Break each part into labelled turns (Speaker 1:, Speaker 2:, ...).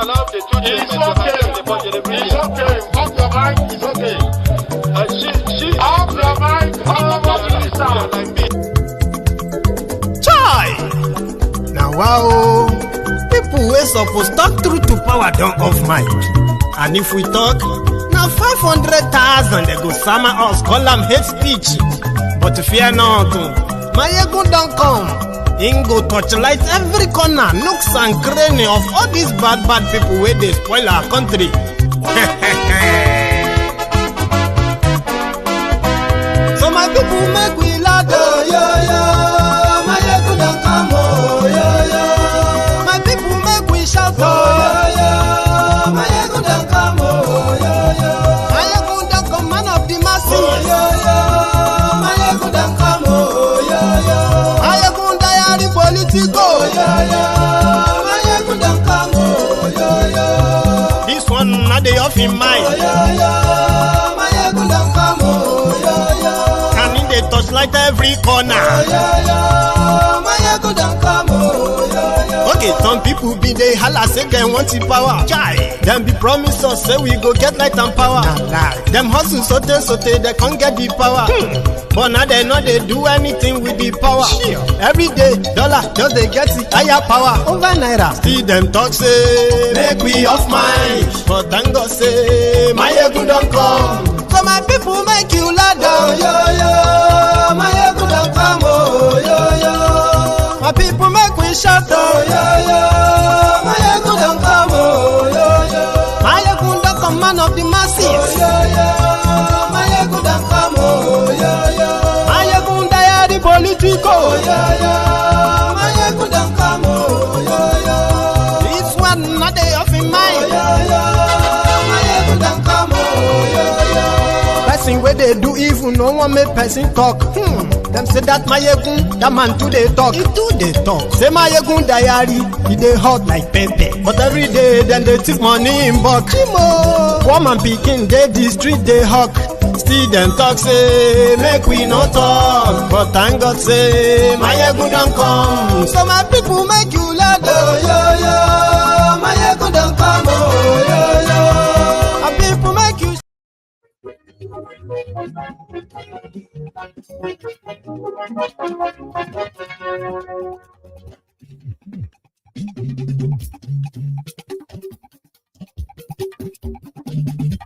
Speaker 1: allowed the two
Speaker 2: It's okay. It's okay. Off your mind. It's okay. Off your mind.
Speaker 3: Chai! Now wow, people wey suppose talk truth to power don't off mic. And if we talk, now 500,000 they go summer us, call them hate speech. But fear not, Maiyegun don't come. Him go torchlight every corner, nooks and cranny of all these bad people where they spoil our country. So my people make we loud, oh yo yo. Maiyegun don't come, oh yo yo. My people make we shout, oh yo yo. Maiyegun don't come, oh yo yo. Maiyegun don't come, man of the masses, oh yo yo. Maiyegun don't come, oh yo yo. Maiyegun diary politico, oh yo yo. Maiyegun don't come, oh yo yo. This one not the off in mind, oh yo yo. Maiyegun don't come, oh yo yo. Can in the touch like every corner, oh yo yo. Maiyegun don't come, oh yo yo. Okay, some people be they holla say they want the power. Chai, them be promise us say we go get light and power. Them hustle sote they can't get the power. But now they know they do anything with the power. Every day, dollar just they get the higher power over naira. See them talk say make we off mind, but thank God say Maiyegun don't come. So my people make you loud, oh yo yo. Maiyegun don't come, oh yo yo. My people make we shout, oh yo yo. Maiyegun don't come, oh yo yo. Maiyegun don't come, man of the masses, oh yo yo. Maiyegun don't come, oh yo yo. Maiyegun diary politico, oh yo yo. Maiyegun don't come, oh yo yo. This one not they off in mind, oh yo yo. Maiyegun don't come, oh yo yo. Person where they do evil, no one make person talk. Them say that Maiyegun, that man too they talk. He too they talk. Say Maiyegun diary, he they hot like pepper. But every day then they take money in bulk. Poor man picking, they the street they hawk. Still them talk say make we no talk. But thank God say Maiyegun don't come. So my people make you loud, oh yo yo. Maiyegun don't come, oh yo yo. My people make you.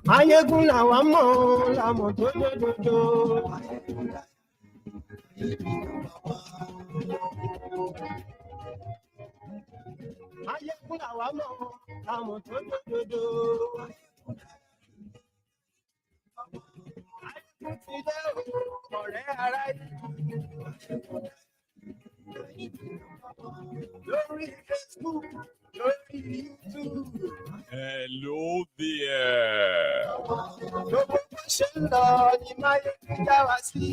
Speaker 3: Maiyegun làwa mọ̀, làmọ̀ tó dodo. Maiyegun làwa mọ̀, làmọ̀ tó dodo. Maiyegun ti dé o, ọ̀rẹ́ ara lórí Facebook, lórí YouTube.
Speaker 4: Hello there.
Speaker 3: Gbogbo bó ṣe ń lọ ni Maiyegun dá wa sí.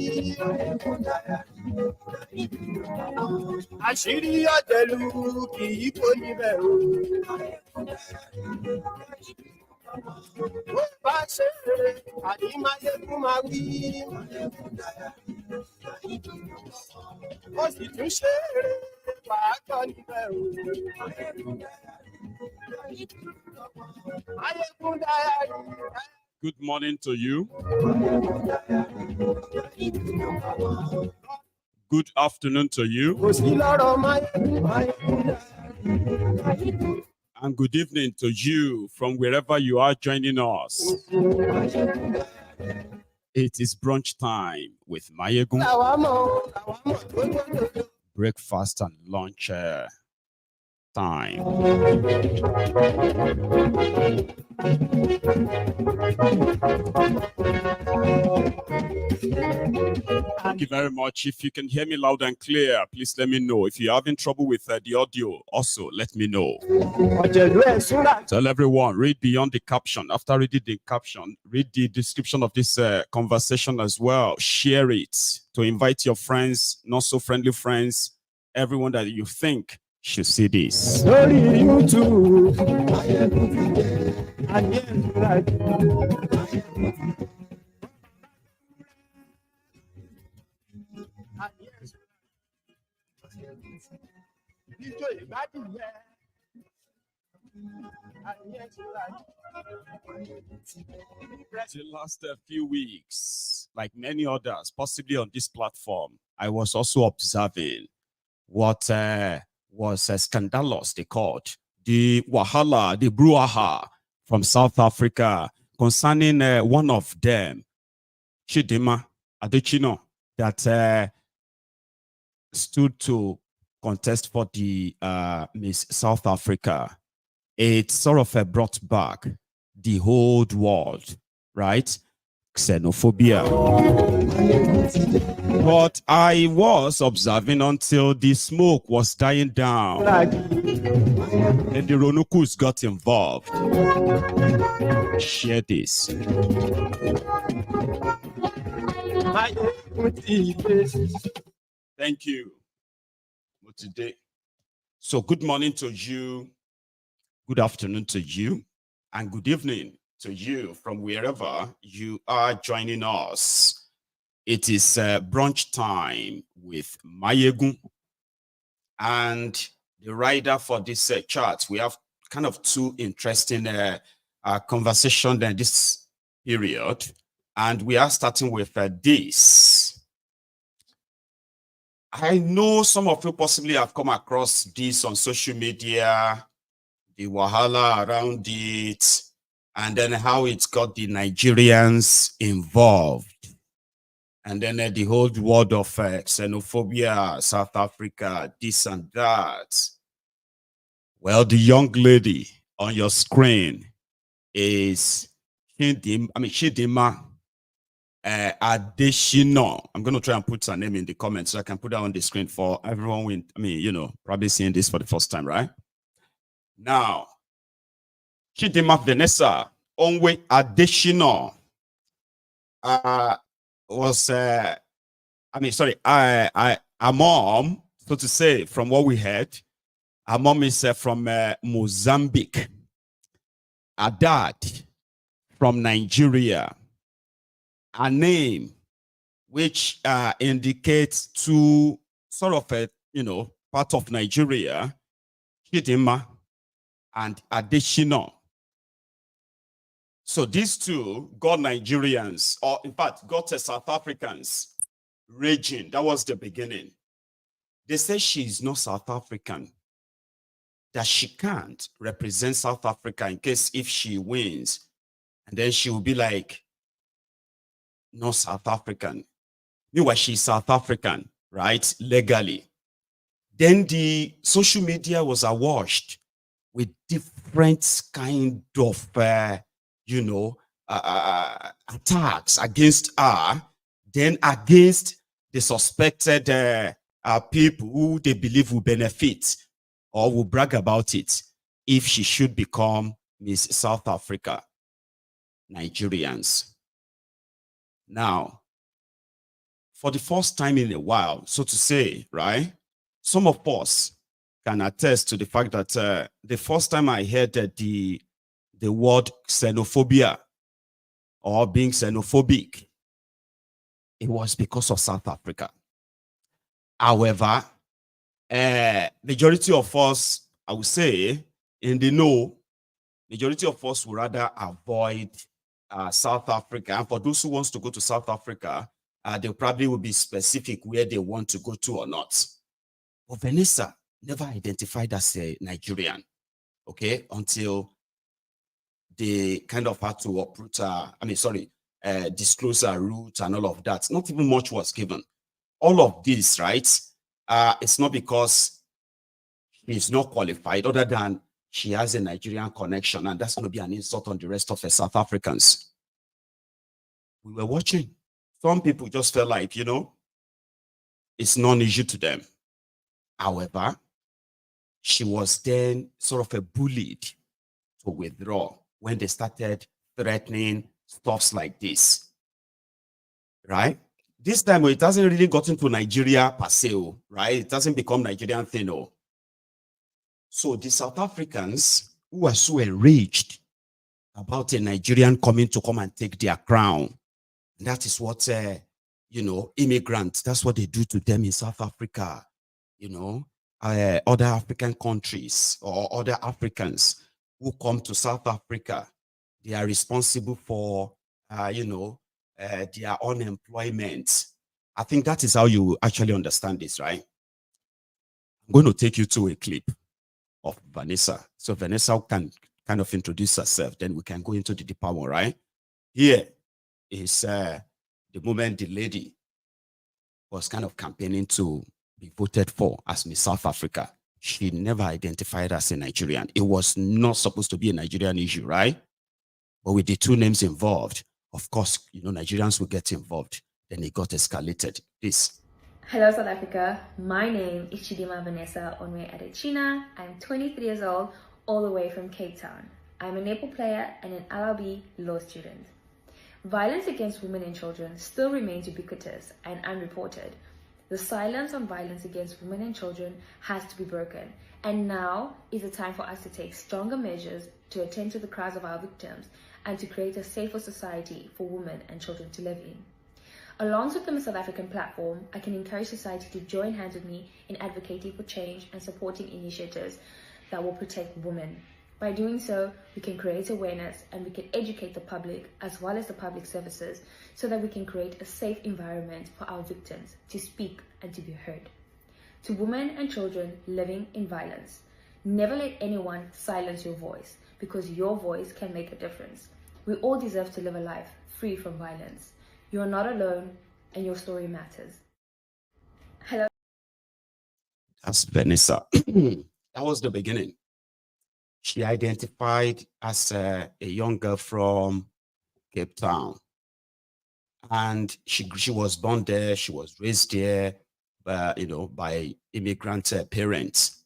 Speaker 3: Àṣírí ọ̀dẹ̀lú kì í kó níbẹ̀ o. Bó bá ṣe rere, àní Maiyegun máa wí. Ó sì tún ṣe rere, wàá gbọ́ níbẹ̀ o. Maiyegun diary.
Speaker 4: Good morning to you. Good afternoon to you. And good evening to you from wherever you are joining us. It is brunch time with Maiyegun. Breakfast and lunch time. Thank you very much. If you can hear me loud and clear, please let me know. If you're having trouble with the audio, also let me know. Tell everyone, read beyond the caption. After reading the caption, read the description of this conversation as well. Share it to invite your friends, not so friendly friends, everyone that you think should see this. The last few weeks, like many others, possibly on this platform, I was also observing what was scandalous, they called the Wahala, the Brouhaha from South Africa concerning one of them, Chidimma Adetshina, that stood to contest for the Miss South Africa. It sort of brought back the whole world, right? Xenophobia. But I was observing until the smoke was dying down and the Ronukus got involved. Share this. Thank you for today. So good morning to you, good afternoon to you, and good evening to you from wherever you are joining us. It is brunch time with Maiyegun, and the writer for this chart. We have kind of two interesting conversations in this period, and we are starting with this. I know some of you possibly have come across this on social media, the wahala around it, and then how it's got the Nigerians involved. And then the whole world of xenophobia, South Africa, this and that. The young lady on your screen is Chidimma Adetshina. I'm going to try and put her name in the comments so I can put that on the screen for everyone. Probably seeing this for the first time, right? Now, Chidimma Vanessa Onwe Adetshina was a mom, so to say, from what we heard. Her mom is from Mozambique. Her dad from Nigeria. Her name, which indicates to sort of a part of Nigeria, Chidimma and Adetshina. So these two got Nigerians, or in fact, got South Africans raging. That was the beginning. They say she's not South African, that she can't represent South Africa in case if she wins, and then she will be like, not South African. Meanwhile, she's South African, right? Legally. Then the social media was awash with different kind of attacks against her, then against the suspected people who they believe will benefit or will brag about it if she should become Miss South Africa. Nigerians. Now, for the first time in a while, so to say, right, some of us can attest to the fact that the first time I heard the word xenophobia or being xenophobic, it was because of South Africa. However, majority of us, I would say, in the know, majority of us would rather avoid South Africa. And for those who wants to go to South Africa, they probably will be specific where they want to go to or not. But Vanessa never identified as a Nigerian, okay, until they kind of had to uproot disclose her route and all of that. Not even much was given. All of this, right? It's not because she's not qualified, other than she has a Nigerian connection, and that's going to be an insult on the rest of the South Africans. We were watching. Some people just felt like, it's non-issue to them. However, she was then sort of bullied to withdraw when they started threatening stuffs like this, right? This time, it hasn't really gotten to Nigeria per se, right? It doesn't become Nigerian thing. So the South Africans who are so enraged about a Nigerian coming to come and take their crown, that is what, immigrants, that's what they do to them in South Africa, other African countries or other Africans. who come to South Africa, they are responsible for, their unemployment. I think that is how you actually understand this, right? I'm going to take you to a clip of Vanessa. So Vanessa can kind of introduce herself, then we can go into the deeper one, right? Here is the moment the lady was kind of campaigning to be voted for as Miss South Africa. She never identified as a Nigerian. It was not supposed to be a Nigerian issue, right? But with the two names involved, of course, Nigerians will get involved. Then it got escalated. This.
Speaker 1: Hello, South Africa. My name is Chidimma Adetshina. I'm 23 years old, all the way from Cape Town. I'm a Nepal player and an LLB law student. Violence against women and children still remains ubiquitous and unreported. The silence on violence against women and children has to be broken, and now is the time for us to take stronger measures to attend to the cries of our victims and to create a safer society for women and children to live in. Alongside the Miss South African platform, I can encourage society to join hands with me in advocating for change and supporting initiatives that will protect women. By doing so, we can create awareness and we can educate the public as well as the public services so that we can create a safe environment for our victims to speak and to be heard. To women and children living in violence, never let anyone silence your voice because your voice can make a difference. We all deserve to live a life free from violence. You are not alone and your story matters. Hello.
Speaker 4: That's Vanessa. That was the beginning. She identified as a young girl from Cape Town. And she was born there. She was raised there, by immigrant parents.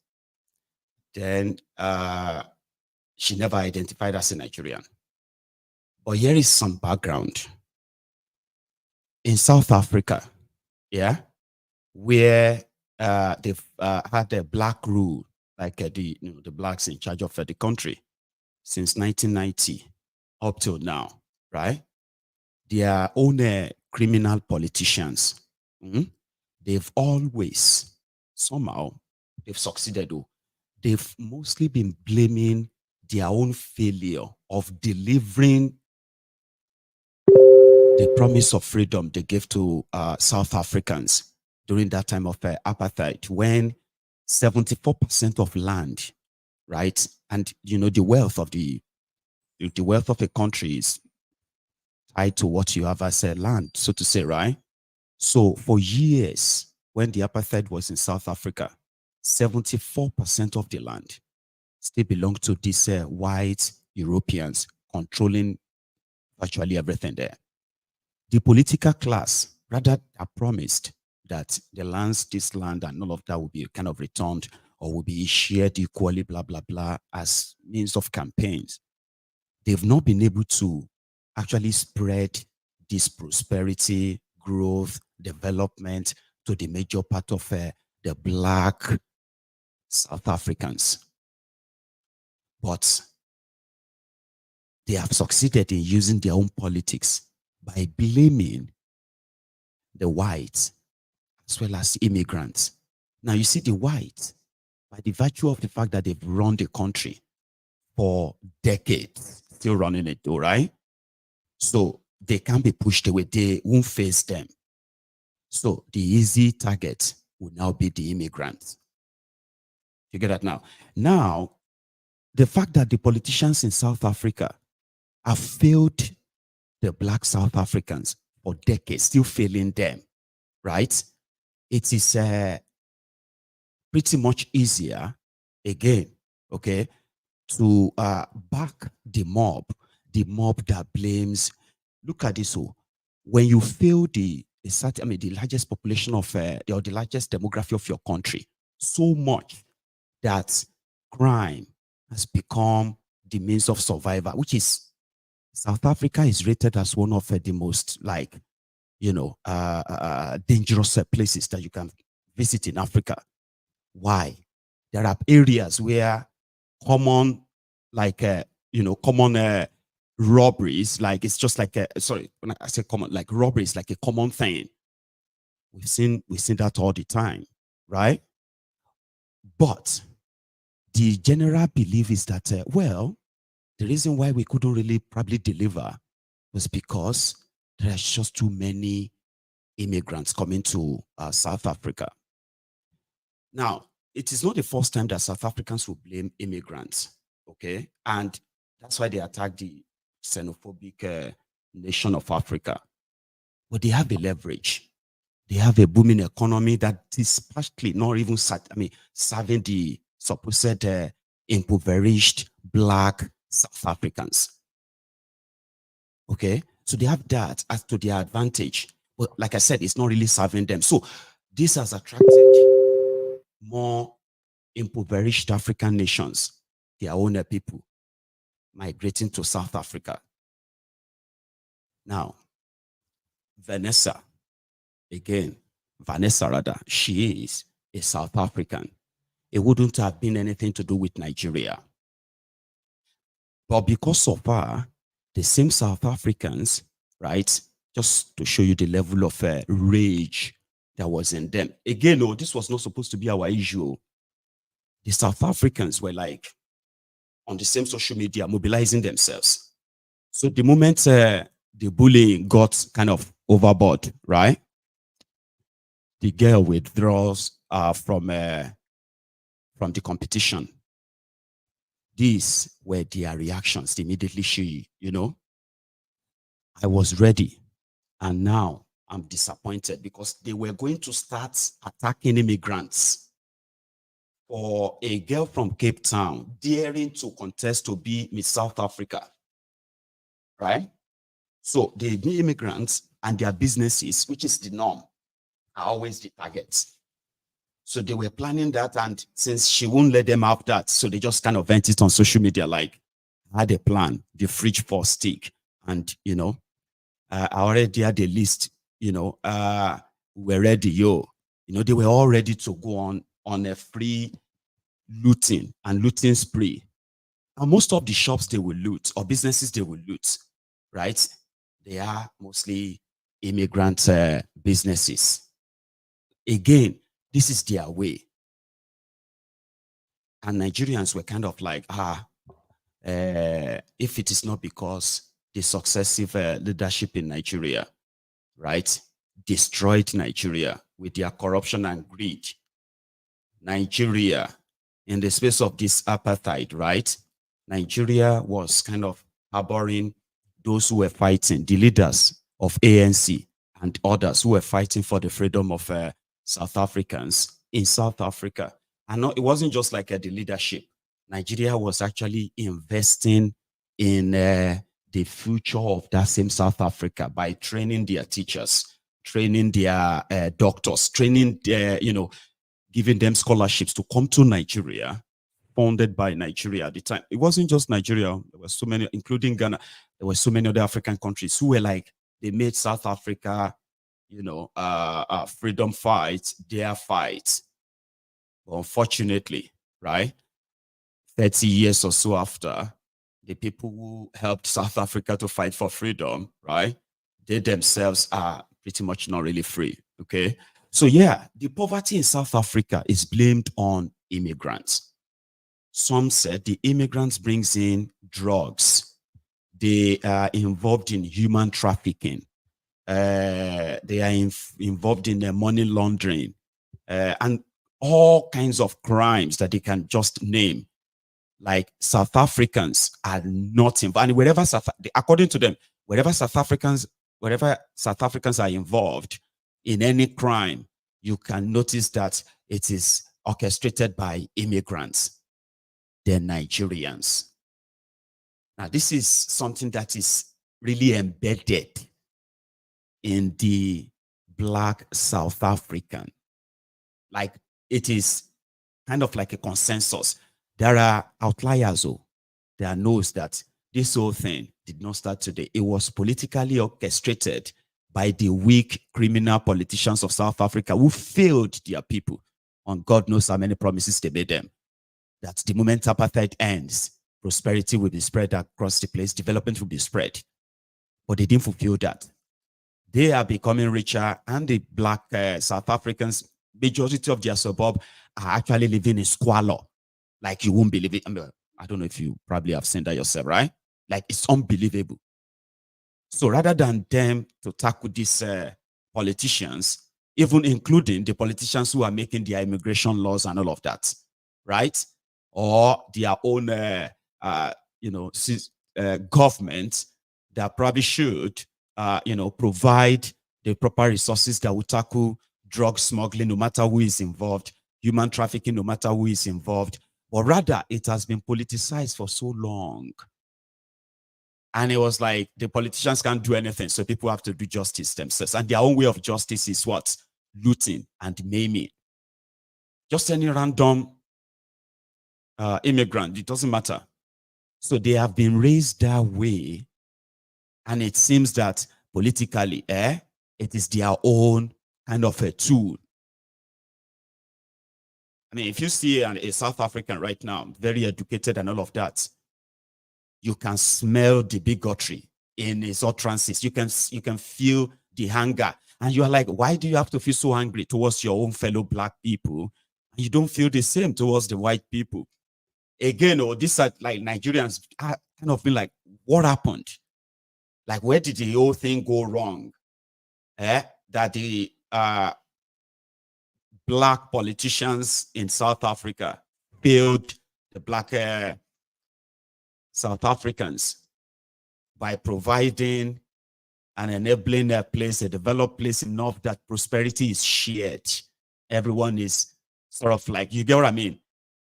Speaker 4: Then she never identified as a Nigerian. But here is some background. In South Africa, where they've had the black rule, like the blacks in charge of the country since 1990 up till now, right? Their own criminal politicians, they've always, somehow, they've succeeded. They've mostly been blaming their own failure of delivering the promise of freedom they gave to South Africans during that time of apartheid, when 74% of land, right, and the wealth of a country is tied to what you have as a land, so to say, right? So for years, when the apartheid was in South Africa, 74% of the land still belonged to these white Europeans controlling virtually everything there. The political class rather promised that this land and all of that will be kind of returned or will be shared equally, blah, blah, blah, as means of campaigns. They've not been able to actually spread this prosperity, growth, development to the major part of the black South Africans. But they have succeeded in using their own politics by blaming the whites as well as immigrants. Now, you see, the whites, by the virtue of the fact that they've run the country for decades, still running it, all right? So they can't be pushed away. They won't face them. So the easy target will now be the immigrants. You get that now? Now, the fact that the politicians in South Africa have failed the black South Africans for decades, still failing them, right? It is pretty much easier, again, okay, to back the mob that blames. Look at this. When you fail the largest population of, or the largest demography of your country, so much that crime has become the means of survival, which is, South Africa is rated as one of the most dangerous places that you can visit in Africa. Why? There are areas where common robberies, like it's just like when I say common, like robberies, like a common thing. We've seen that all the time, right? But the general belief is that, the reason why we couldn't really probably deliver was because there are just too many immigrants coming to South Africa. Now, it is not the first time that South Africans will blame immigrants, okay? And that's why they attack the xenophobic nation of Africa. But they have the leverage. They have a booming economy that is partially not even serving the supposed impoverished Black South Africans. Okay, so they have that as to their advantage. But like I said, it's not really serving them. So this has attracted more impoverished African nations, their own people, migrating to South Africa. Now, Vanessa rather, she is a South African. It wouldn't have been anything to do with Nigeria. But because of her, the same South Africans, right, just to show you the level of rage that was in them. Again, no, this was not supposed to be our issue. The South Africans were like on the same social media mobilizing themselves. So the moment the bullying got kind of overboard, right, the girl withdraws from the competition. These were their reactions. Immediately she, I was ready. And now I'm disappointed because they were going to start attacking immigrants. For a girl from Cape Town daring to contest to be Miss South Africa, right? So the immigrants and their businesses, which is the norm, are always the targets. So they were planning that, and since she won't let them have that, so they just kind of vent it on social media like, I had a plan, the fridge for stick, and I already had a list, we're ready, they were all ready to go on a free looting spree. And most of the shops they will loot, or businesses they will loot, right? They are mostly immigrant businesses. Again, this is their way. And Nigerians were kind of like, if it is not because the successive leadership in Nigeria, right, destroyed Nigeria with their corruption and greed. Nigeria, in the space of this apartheid, right, Nigeria was kind of harboring those who were fighting, the leaders of ANC and others who were fighting for the freedom of South Africans in South Africa. And it wasn't just like the leadership. Nigeria was actually investing in the future of that same South Africa by training their teachers, training their doctors, training their, giving them scholarships to come to Nigeria, funded by Nigeria at the time. It wasn't just Nigeria. There were so many, including Ghana. There were so many other African countries who were like, they made South Africa, freedom fight, their fight. But unfortunately, right, 30 years or so after, the people who helped South Africa to fight for freedom, right, they themselves are pretty much not really free, okay? So yeah, the poverty in South Africa is blamed on immigrants. Some said the immigrants brings in drugs. They are involved in human trafficking. They are involved in money laundering and all kinds of crimes that they can just name. Like South Africans are not involved. And wherever according to them, wherever South Africans are involved in any crime, you can notice that it is orchestrated by immigrants, they're Nigerians. Now, this is something that is really embedded in the Black South African. Like, it is kind of like a consensus. There are outliers, there knows that this whole thing did not start today. It was politically orchestrated by the weak criminal politicians of South Africa who failed their people on God knows how many promises they made them. That the moment apartheid ends, prosperity will be spread across the place, development will be spread. But they didn't fulfill that. They are becoming richer, and the Black South Africans, majority of their suburb, are actually living in squalor. Like you won't believe it. I don't know if you probably have seen that yourself, right? Like, it's unbelievable. So rather than them to tackle these politicians, even including the politicians who are making their immigration laws and all of that, right? Or their own, government that probably should, provide the proper resources that will tackle drug smuggling, no matter who is involved, human trafficking, no matter who is involved. But rather, it has been politicized for so long. And it was like the politicians can't do anything, so people have to do justice themselves. And their own way of justice is what? Looting and maiming. Just any random immigrant, it doesn't matter. So they have been raised that way. And it seems that politically, it is their own kind of a tool. I mean, if you see a South African right now, very educated and all of that, you can smell the bigotry in his utterances. You can feel the anger. And you are like, why do you have to feel so angry towards your own fellow black people? And you don't feel the same towards the white people. Again, these are like Nigerians are kind of been like, what happened? Like, where did the whole thing go wrong? That the black politicians in South Africa failed the black South Africans by providing and enabling a place, a developed place enough that prosperity is shared. Everyone is sort of like, you get what I mean?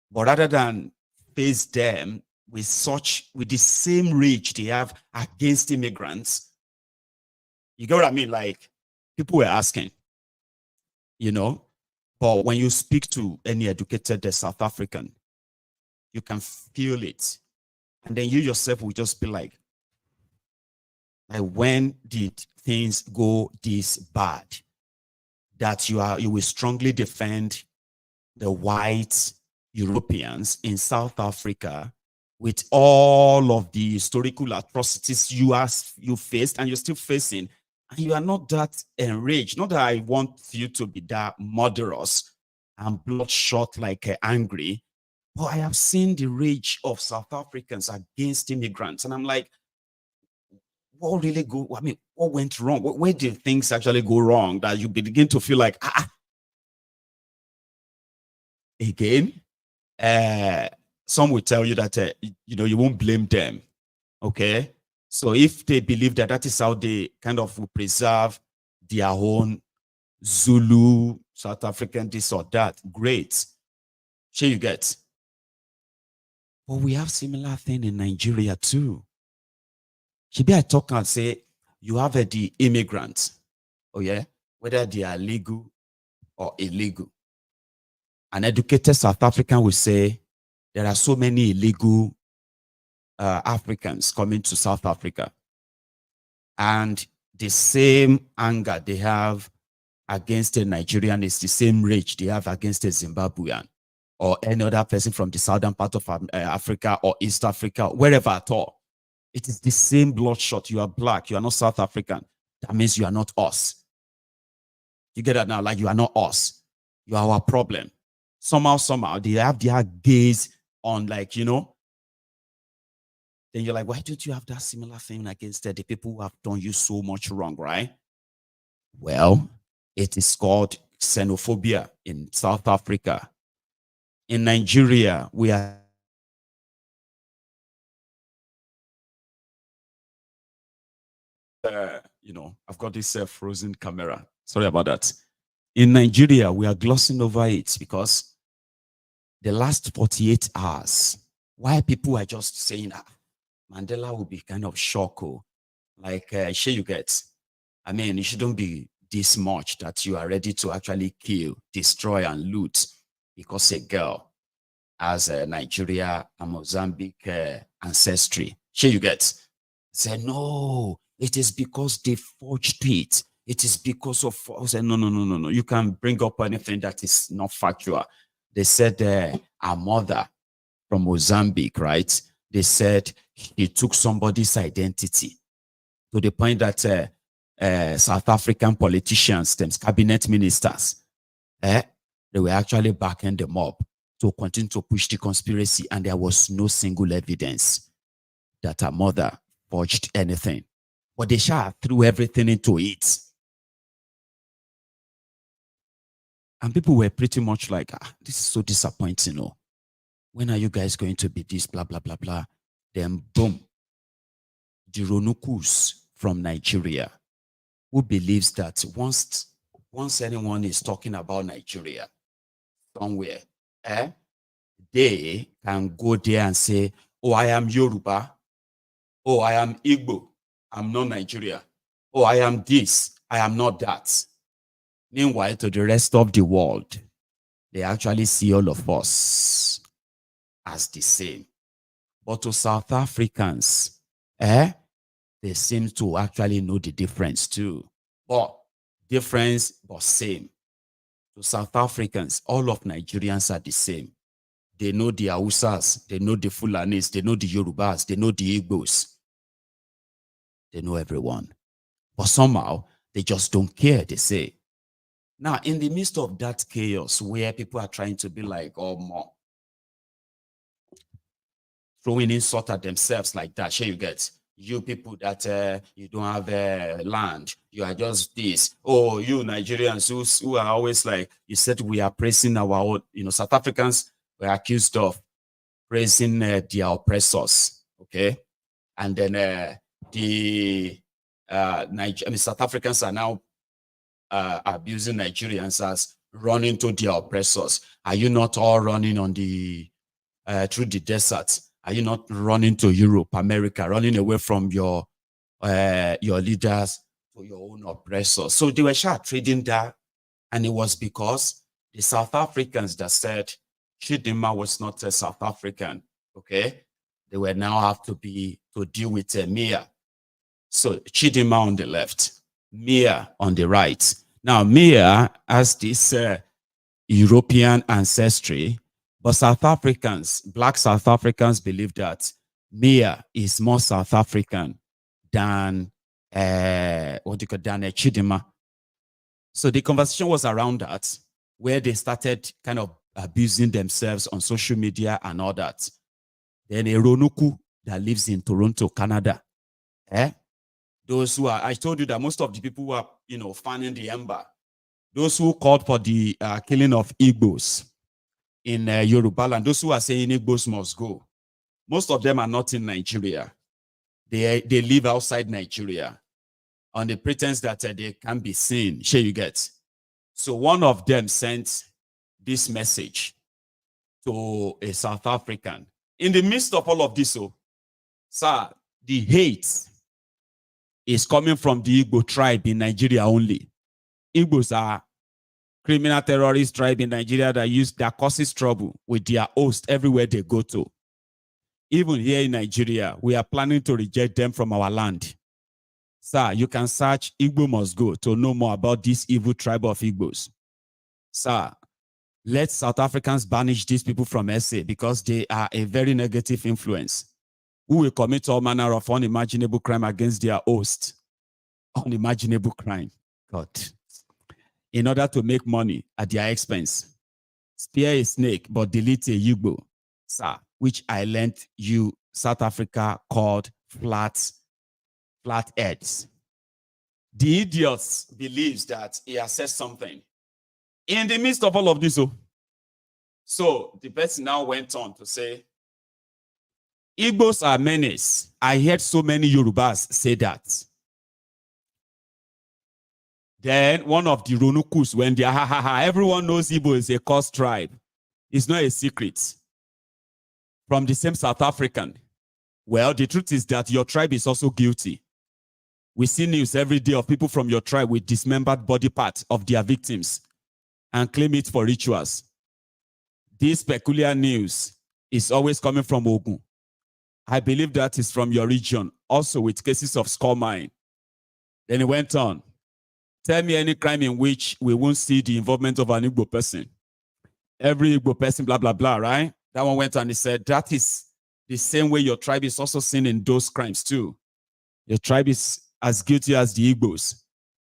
Speaker 4: But rather than face them with the same rage they have against immigrants, you get what I mean? Like, people were asking, but when you speak to any educated South African, you can feel it. And then you yourself will just be like, when did things go this bad that you will strongly defend the white Europeans in South Africa with all of the historical atrocities you faced and you're still facing, and you are not that enraged? Not that I want you to be that murderous and bloodshot, like angry, but I have seen the rage of South Africans against immigrants. And I'm like, what really what went wrong? Where did things actually go wrong that you begin to feel like, Again, some will tell you that, you won't blame them. Okay. So if they believe that that is how they kind of will preserve their own Zulu, South African, this or that, great. Sure, you get. But we have similar thing in Nigeria too. Maybe I talk and say, you have the immigrants, whether they are legal or illegal. An educated South African will say, there are so many illegal Africans coming to South Africa. And the same anger they have against a Nigerian is the same rage they have against a Zimbabwean or any other person from the southern part of Africa or East Africa, wherever at all. It is the same bloodshot. You are black, you are not South African. That means you are not us. You get that now? Like, you are not us. You are our problem. Somehow, they have their gaze on, like, then you're like, why don't you have that similar thing against the people who have done you so much wrong, right? Well, it is called xenophobia in South Africa. In Nigeria, we are I've got this frozen camera. Sorry about that. In Nigeria, we are glossing over it because the last 48 hours, why people are just saying, Mandela will be kind of shocked. Like, sure you get. I mean, it shouldn't be this much that you are ready to actually kill, destroy, and loot because a girl has a Nigeria and Mozambique ancestry. Sure you get. Say, no, it is because they forged it. It is because of, I said, no. You can bring up anything that is not factual. They said our mother from Mozambique, right? They said he took somebody's identity to the point that South African politicians, them cabinet ministers, they were actually backing them up to continue to push the conspiracy, and there was no single evidence that her mother forged anything. But they threw everything into it. And people were pretty much like, this is so disappointing. Oh. When are you guys going to be this, blah, blah, blah, blah. Then boom, the Ronukus from Nigeria, who believes that once anyone is talking about Nigeria somewhere, they can go there and say, oh, I am Yoruba. Oh, I am Igbo. I'm not Nigeria. Oh, I am this. I am not that. Meanwhile, to the rest of the world, they actually see all of us as the same. But to South Africans, they seem to actually know the difference too. But difference, but same. To South Africans, all of Nigerians are the same. They know the Hausas, they know the Fulanis, they know the Yorubas, they know the Igbos. They know everyone. But somehow, they just don't care, they say. Now, in the midst of that chaos where people are trying to be like, oh, more, throwing insult at themselves like that, sure you get, you people that you don't have land, you are just this. Oh, you Nigerians who are always like, you said we are praising our own, South Africans were accused of praising their oppressors, okay? And then South Africans are now abusing Nigerians as running to their oppressors. Are you not all running on the through the desert? Are you not running to Europe, America, running away from your leaders to your own oppressors? So they were trading that, and it was because the South Africans that said Chidimma was not a South African, okay? They will now have to deal with Mia. So Chidimma on the left, Mia on the right. Now, Mia has this European ancestry, but South Africans, black South Africans, believe that Mia is more South African than Chidimma. So the conversation was around that, where they started kind of abusing themselves on social media and all that. Then a Ronuku that lives in Toronto, Canada. Those who are, I told you that most of the people who are, fanning the ember, those who called for the killing of Igbos in Yoruba land, those who are saying Igbos must go, most of them are not in Nigeria. They live outside Nigeria on the pretense that they can be seen. Sure you get. So one of them sent this message to a South African. In the midst of all of this, sir, the hate is coming from the Igbo tribe in Nigeria only. Igbos are criminal terrorist tribe in Nigeria that causes trouble with their host everywhere they go to. Even here in Nigeria, we are planning to reject them from our land. Sir, you can search Igbo Must Go to know more about this evil tribe of Igbos. Sir, let South Africans banish these people from SA because they are a very negative influence who will commit all manner of unimaginable crime against their host. Unimaginable crime. God. In order to make money at their expense. Spear a snake, but delete a Igbo. Sir, which I lent you, South Africa called flatheads. The idiots believes that he has said something. In the midst of all of this, so the person now went on to say, Igbos are menace. I heard so many Yorubas say that. Then one of the Ronukus went there, everyone knows Igbo is a cursed tribe. It's not a secret. From the same South African. Well, the truth is that your tribe is also guilty. We see news every day of people from your tribe with dismembered body parts of their victims and claim it for rituals. This peculiar news is always coming from Ogun. I believe that is from your region, also with cases of skull mine. Then he went on. Tell me any crime in which we won't see the involvement of an Igbo person. Every Igbo person, blah, blah, blah, right? That one went on, he said, that is the same way your tribe is also seen in those crimes too. Your tribe is as guilty as the Igbos.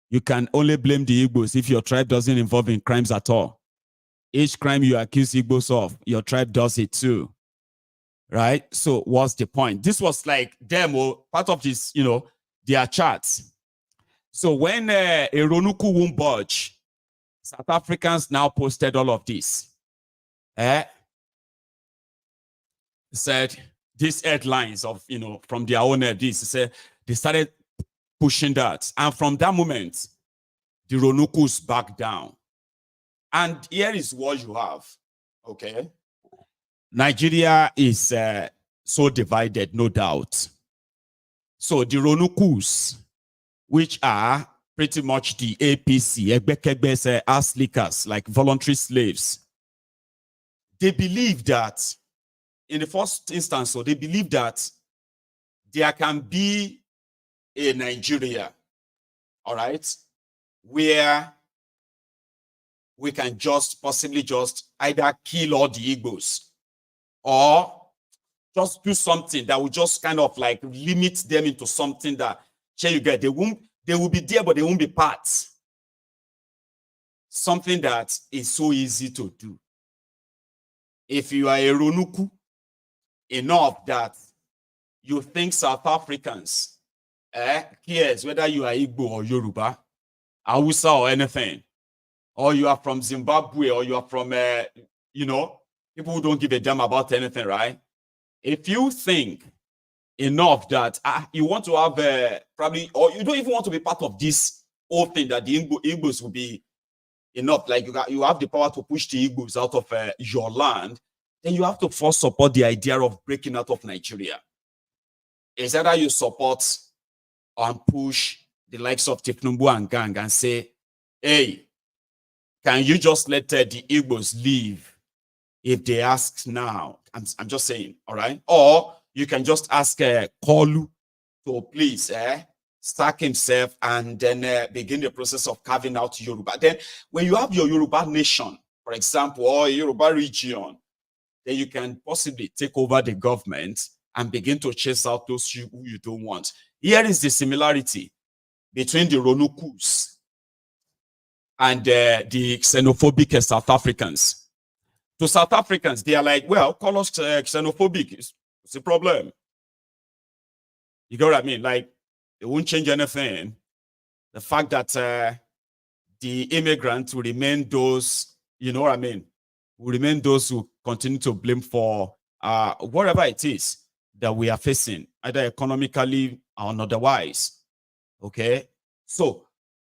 Speaker 4: You can only blame the Igbos if your tribe doesn't involve in crimes at all. Each crime you accuse Igbos of, your tribe does it too. Right? So what's the point? This was like demo, part of this, their charts. So when a Ronuku won't budge, South Africans now posted all of this. Said these headlines of, from their own this, said they started pushing that. And from that moment, the Ronukus back down. And here is what you have, okay? Nigeria is so divided, no doubt. So the Ronukus, which are pretty much the APC, Egbekegbe's ass lickers, like voluntary slaves, they believe that, in the first instance, so they believe that there can be a Nigeria, all right, where we can possibly either kill all the Igbos or just do something that will just kind of like limit them into something that, you get, they will be there, but they won't be parts. Something that is so easy to do. If you are a Ronuku, enough that you think South Africans cares whether you are Igbo or Yoruba, Hausa or anything, or you are from Zimbabwe, or you are from, people who don't give a damn about anything, right? If you think enough that you want to have probably, or you don't even want to be part of this whole thing, that the Igbos will be enough, like you have the power to push the Igbos out of your land, then you have to first support the idea of breaking out of Nigeria. It's either you support and push the likes of Tifnumbu and gang and say, hey, can you just let the Igbos leave if they ask now? I'm just saying, all right? Or you can just ask Kolu to please sack himself and then begin the process of carving out Yoruba. Then when you have your Yoruba nation, for example, or Yoruba region, then you can possibly take over the government and begin to chase out those who you don't want. Here is the similarity between the Ronukus and the xenophobic South Africans. To South Africans, they are like, well, call us xenophobic. It's a problem. You get what I mean? Like, it won't change anything. The fact that the immigrants will remain those, you know what I mean, will remain those who continue to blame for whatever it is that we are facing, either economically or otherwise. Okay? So,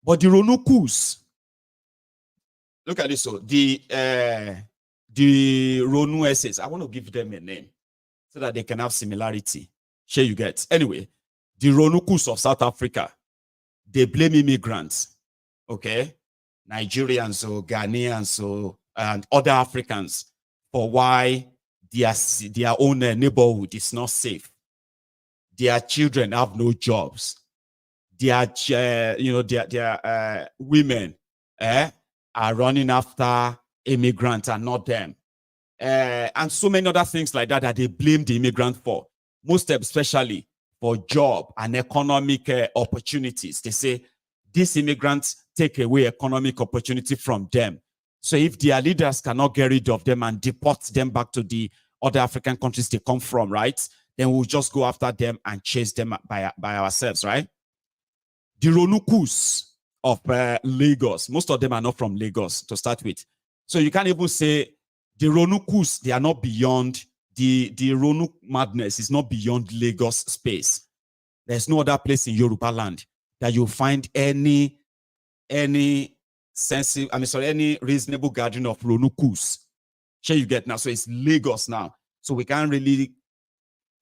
Speaker 4: but the Ronukus, look at this. So, the Ronueses, I want to give them a name so that they can have similarity. Sure, you get. Anyway, the Ronukus of South Africa, they blame immigrants, okay? Nigerians or Ghanaians or and other Africans for why their own neighborhood is not safe. Their children have no jobs. Their women are running after immigrants and not them. And so many other things like that they blame the immigrant for, most especially for job and economic opportunities. They say these immigrants take away economic opportunity from them. So if their leaders cannot get rid of them and deport them back to the other African countries they come from, right? Then we'll just go after them and chase them by ourselves, right? The Ronukus of Lagos, most of them are not from Lagos to start with. So you can't even say the Ronukus, they are not beyond, the Ronuk madness is not beyond Lagos space. There's no other place in Yoruba land that you'll find any reasonable gathering of Ronukus. Sure, you get now. So it's Lagos now. So we can't really,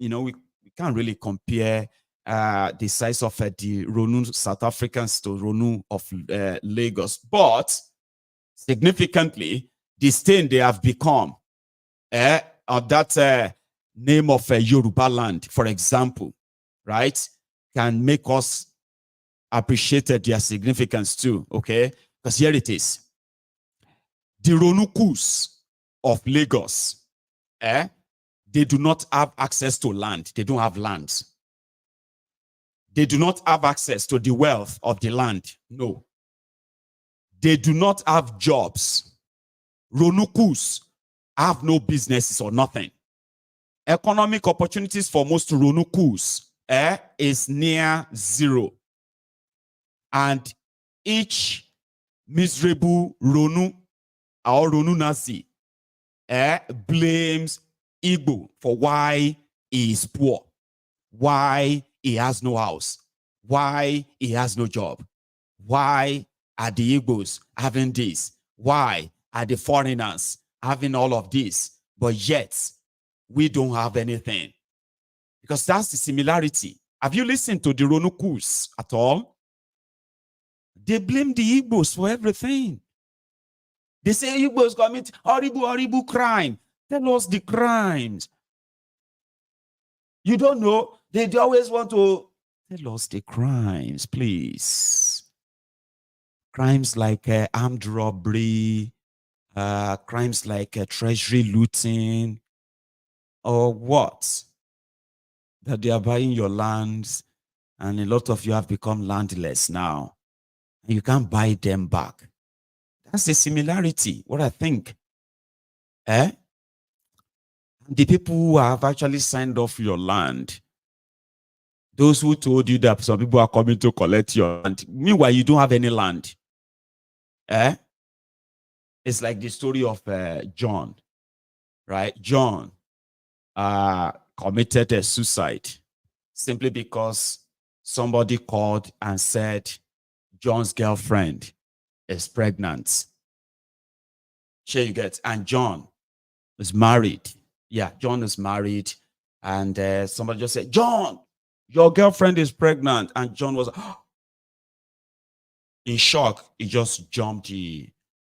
Speaker 4: we can't really compare the size of the Ronu South Africans to Ronu of Lagos. But significantly, the stain they have become of that name of Yoruba land, for example, right, can make us appreciate their significance too, okay? Because here it is. The Ronukus of Lagos, they do not have access to land. They don't have land. They do not have access to the wealth of the land. No. They do not have jobs. Ronukus have no businesses or nothing. Economic opportunities for most Ronukus is near zero. And each miserable Ronu or Ronunazi blames Igbo for why he is poor, why he has no house, why he has no job, why are the Igbos having this, why are the foreigners having all of this, but yet we don't have anything. Because that's the similarity. Have you listened to the Ronukus at all? They blame the Igbos for everything. They say Igbos commit horrible, horrible crime. Tell us the crimes. You don't know. They always want to tell us the crimes, please. Crimes like armed robbery, crimes like treasury looting, or what? That they are buying your lands, and a lot of you have become landless now, and you can't buy them back. That's the similarity, what I think. The people who have actually signed off your land, those who told you that some people are coming to collect your land, meanwhile, you don't have any land. It's like the story of John, right? John committed a suicide simply because somebody called and said John's girlfriend is pregnant. Sure, you get. And John is married. Yeah, John is married. And somebody just said, John, your girlfriend is pregnant. And John was in shock. He just jumped the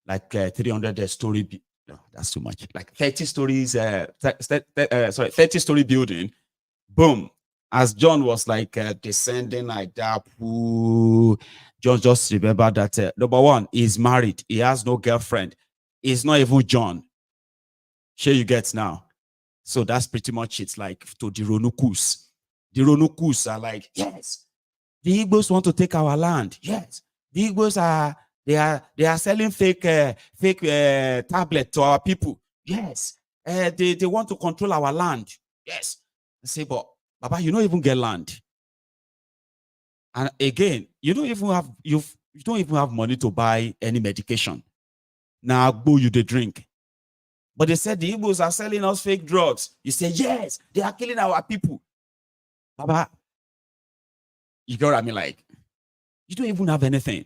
Speaker 4: 300 story. No, that's too much. Like 30 stories, 30 story building. Boom. As John was descending like that, John just remember that number one, he's married. He has no girlfriend. He's not even John. Sure, you get now. So that's pretty much it. Like to the Ronukus. The Ronukus are like, yes, the Igbos want to take our land. Yes, the Igbos are they are selling fake tablet to our people. Yes, they want to control our land. Yes, I say, but Baba, you don't even get land. And again, you don't even have money to buy any medication. Now go you the drink. But they said the Igbos are selling us fake drugs. You say, yes, they are killing our people. Baba, you get what I mean? Like, you don't even have anything.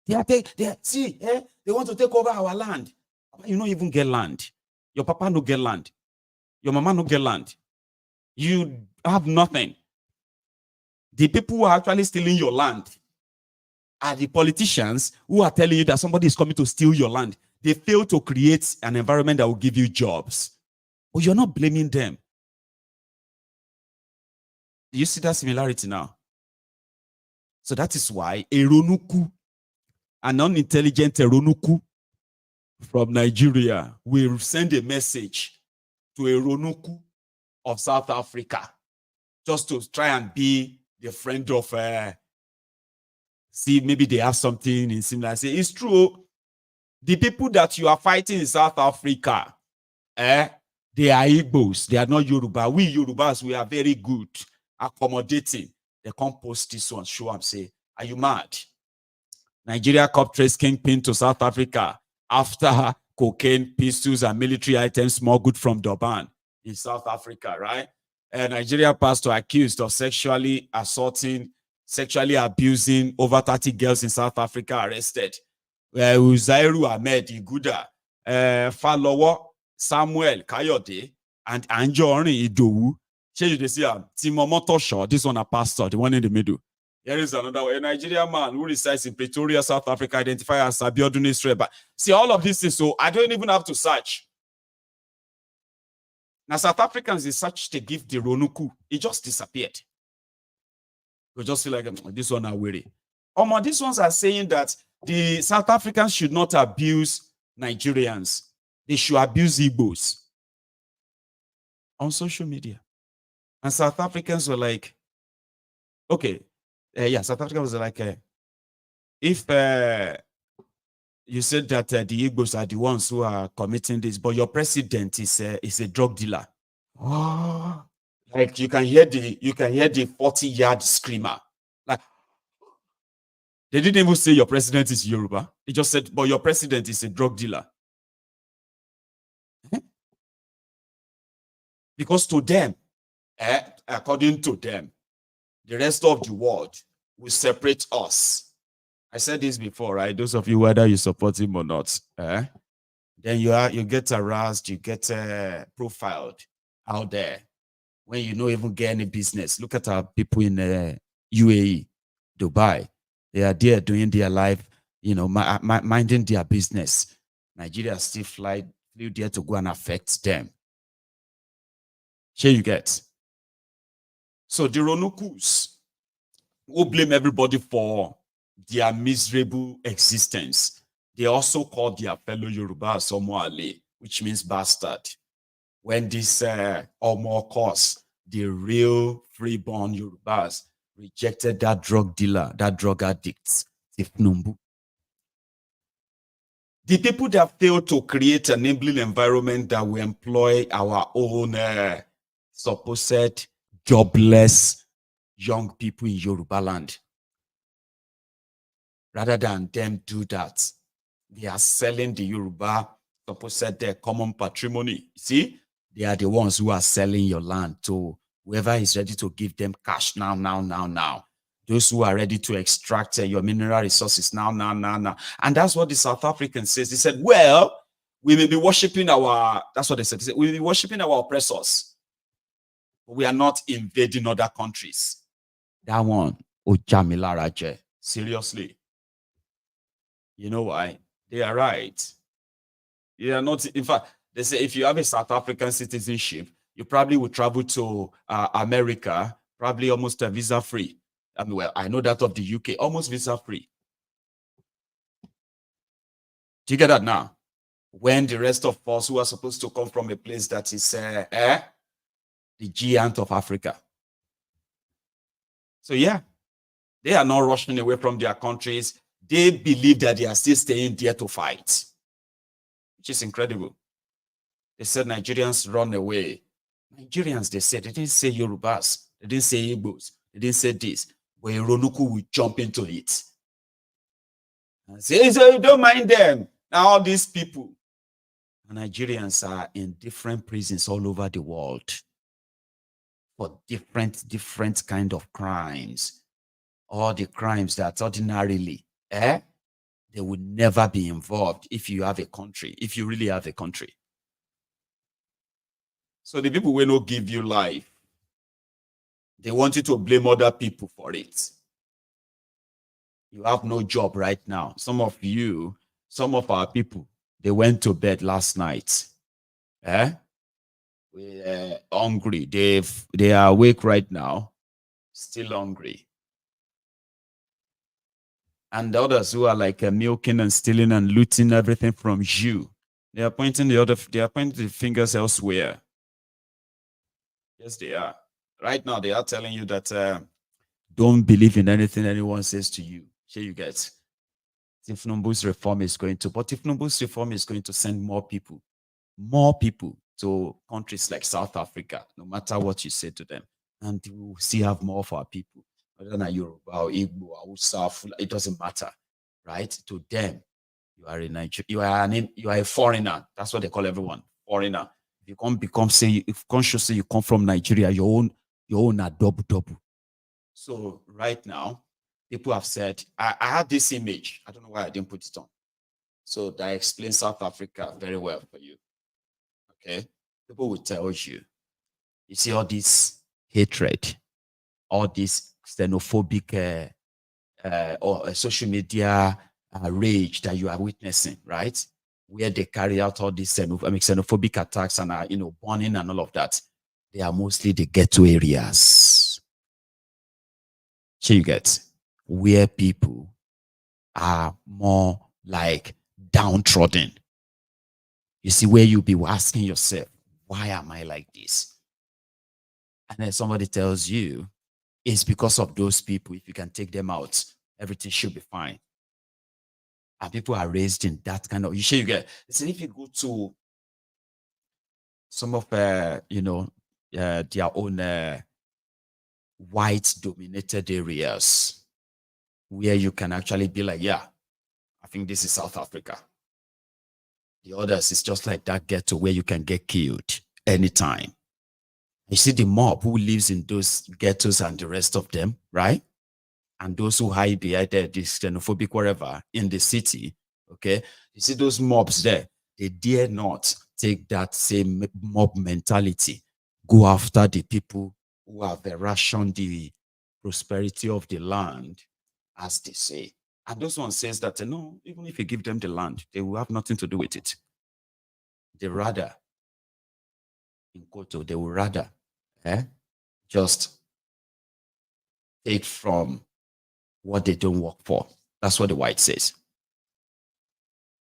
Speaker 4: They want to take over our land. Baba, you don't even get land. Your papa no get land. Your mama no get land. You have nothing. The people who are actually stealing your land are the politicians who are telling you that somebody is coming to steal your land. They fail to create an environment that will give you jobs. But you're not blaming them. Do you see that similarity now? So that is why a Ronuku, an unintelligent Ronuku from Nigeria, will send a message to a Ronuku of South Africa just to try and be the friend of, see, maybe they have something in similar. Say, it's true. The people that you are fighting in South Africa, they are Igbos. They are not Yoruba. We Yorubas, we are very good, accommodating. They come post this one, show up, say, are you mad? Nigeria cop trace kingpin to South Africa after cocaine, pistols, and military items smuggled from Durban in South Africa, right? A Nigeria pastor accused of sexually abusing over 30 girls in South Africa arrested. Uzairu Ahmed Iguda, Falowo Samuel Kayode, and Anjorin Idowu. You see Timomoto, this one a pastor, the one in the middle. Here is another one. A Nigerian man who resides in Pretoria, South Africa, identified as Abiodun Israel. But see, all of this is so I don't even have to search. Now, South Africans, they search to give the Ronuku. It just disappeared. You just feel like this one are weary. These ones are saying that the South Africans should not abuse Nigerians. They should abuse Igbos on social media. And South Africans were like, okay, South Africans was like, if you said that the Igbos are the ones who are committing this, but your president is a drug dealer. Oh, like you can hear the 40-yard screamer. Like they didn't even say your president is Yoruba. They just said, but your president is a drug dealer. Because to them, according to them, the rest of the world will separate us. I said this before, right? Those of you, whether you support him or not, then you get harassed, you get profiled out there when you don't even get any business. Look at our people in UAE, Dubai. They are there doing their life, minding their business. Nigeria still flew there to go and affect them. Here you get. So the Ronukus who blame everybody for their miserable existence. They also call their fellow Yoruba Somoale, which means bastard. When this Omo cause, the real freeborn Yorubas rejected that drug dealer, that drug addict, Tifnumbu. The people that failed to create an enabling environment that will employ our own supposed jobless young people in Yoruba land. Rather than them do that, they are selling the Yoruba supposed their common patrimony. See, they are the ones who are selling your land to whoever is ready to give them cash now. Those who are ready to extract your mineral resources now. And that's what the South African says. They said, well, we may be worshiping that's what they said. They said, we may be worshiping our oppressors, but we are not invading other countries. That one, Ojamila Raje. Seriously. You know why? They are right. They are not, in fact, they say if you have a South African citizenship, you probably would travel to America, probably almost visa-free. I mean, well, I know that of the UK, almost visa-free. Do you get that now? When the rest of us who are supposed to come from a place that is the giant of Africa. So yeah, they are not rushing away from their countries. They believe that they are still staying there to fight, which is incredible. They said Nigerians run away. Nigerians, they said, they didn't say Yorubas, they didn't say Igbos, they didn't say this, but Ronuku will jump into it. And say, so you don't mind them. Now all these people, Nigerians are in different prisons all over the world for different kind of crimes. All the crimes that ordinarily, they would never be involved if you have a country, if you really have a country. So the people will not give you life. They want you to blame other people for it. You have no job right now. Some of our people, they went to bed last night. We're hungry. They are awake right now, still hungry. And the others who are like milking and stealing and looting everything from you, they are pointing the fingers elsewhere. Yes, they are. Right now, they are telling you that don't believe in anything anyone says to you. Here you get. Tifnumbu's reform is going to, but Tifnumbu's reform is going to send more people to countries like South Africa, no matter what you say to them. And we will still have more of our people. Whether not Yoruba or Igbo or Hausa, it doesn't matter, right? To them, you are a Nigerian, you are a foreigner. That's what they call everyone, foreigner. If you can't say you come from Nigeria, your own are double. So right now, people have said, I had this image. I don't know why I didn't put it on. So that explains South Africa very well for you. Okay, people will tell you, you see all this hatred, all this xenophobic or social media rage that you are witnessing, right? Where they carry out all these xenophobic attacks and are, burning and all of that. They are mostly the ghetto areas. So you get where people are more like downtrodden. You see, where you'll be asking yourself, why am I like this? And then somebody tells you, it's because of those people. If you can take them out, everything should be fine. And people are raised in that kind of, you get, see, if you go to some of, their own white dominated areas where you can actually be like, yeah, I think this is South Africa. The others is just like that ghetto where you can get killed anytime. You see the mob who lives in those ghettos and the rest of them, right? And those who hide behind this xenophobic wherever in the city, okay? You see those mobs there, they dare not take that same mob mentality, go after the people who have rationed the prosperity of the land, as they say. And those one says that, no, even if you give them the land, they will have nothing to do with it. They rather, in Koto, they will rather just take from what they don't work for. That's what the white says.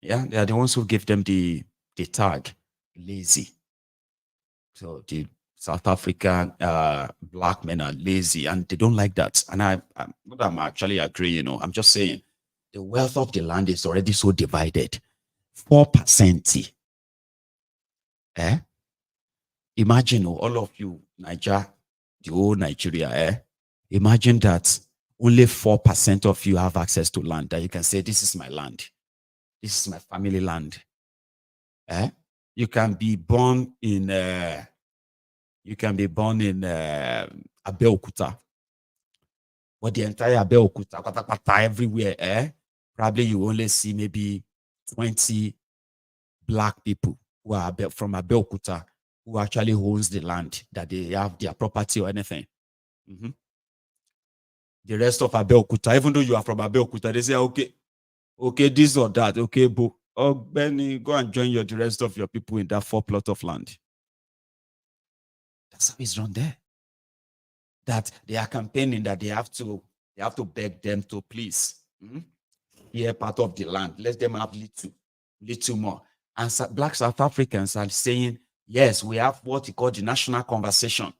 Speaker 4: Yeah, they are the ones who give them the tag lazy. So the South African black men are lazy, and they don't like that. And I'm actually agree. I'm just saying the wealth of the land is already so divided. 4%. Imagine all of you, the whole Nigeria. Imagine that only 4% of you have access to land that you can say, this is my land. This is my family land. You can be born in Abeokuta. But the entire Abeokuta, everywhere, probably you only see maybe 20 black people who are from Abeokuta who actually owns the land, that they have their property or anything. The rest of Abeokuta, even though you are from Abeokuta, they say, okay, this or that, okay, but Benny, go and join the rest of your people in that 4 plot of land. That's how it's run there. That they are campaigning that they have to beg them to please here part of the land. Let them have little more. And black South Africans are saying, yes, we have what you call the national conversation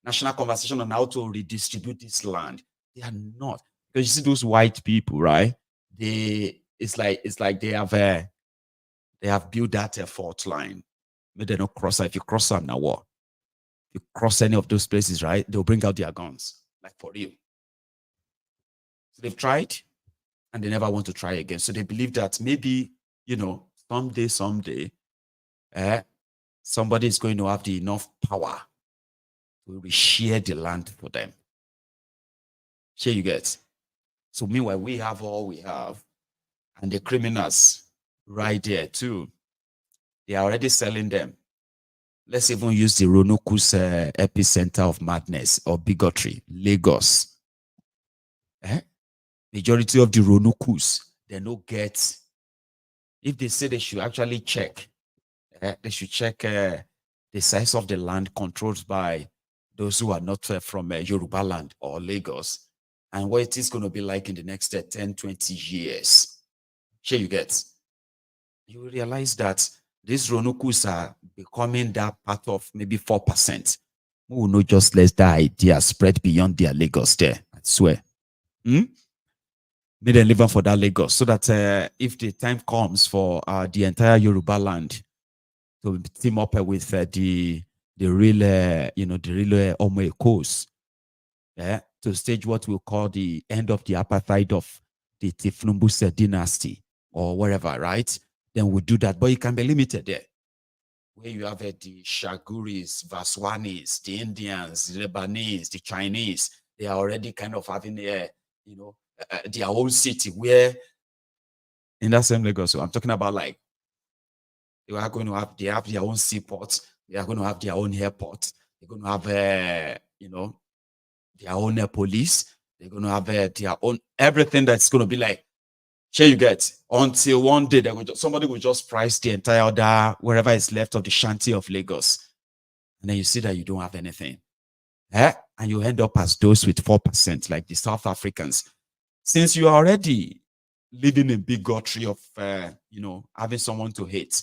Speaker 4: on how to redistribute this land. They are not, because you see those white people, right? It's like they have built that fault line. But they don't cross. If you cross them now, what? If you cross any of those places, right? They'll bring out their guns, like for real. So they've tried, and they never want to try again. So they believe that maybe, someday, somebody is going to have the enough power to reshare the land for them. Here you get. So meanwhile, we have all we have, and the criminals right there too. They are already selling them. Let's even use the Ronukus epicenter of madness or bigotry, Lagos. Majority of the Ronukus, they no get. If they say they should actually check, they should check the size of the land controlled by those who are not from Yoruba land or Lagos, and what it is going to be like in the next 10, 20 years. Here you get. You will realize that these Ronukus are becoming that part of maybe 4%. We will not just let that idea spread beyond their Lagos there, I swear. May they live on for that Lagos, so that if the time comes for the entire Yoruba land to team up with the real Omo Ekos, to stage what we'll call the end of the apartheid of the Tifnumbuse dynasty or wherever, right? Then we'll do that. But it can be limited there. Where you have the Shaguris, Vaswanis, the Indians, the Lebanese, the Chinese, they are already kind of having their own city where in that same Lagos. So I'm talking about like they have their own seaport, they are going to have their own airport, they're going to have their own police, they're going to have their own everything that's going to be like. Here you get, until one day somebody will just price the entire other wherever is left of the shanty of Lagos, and then you see that you don't have anything, and you end up as those with 4%, like the South Africans. Since you are already living in bigotry of having someone to hate,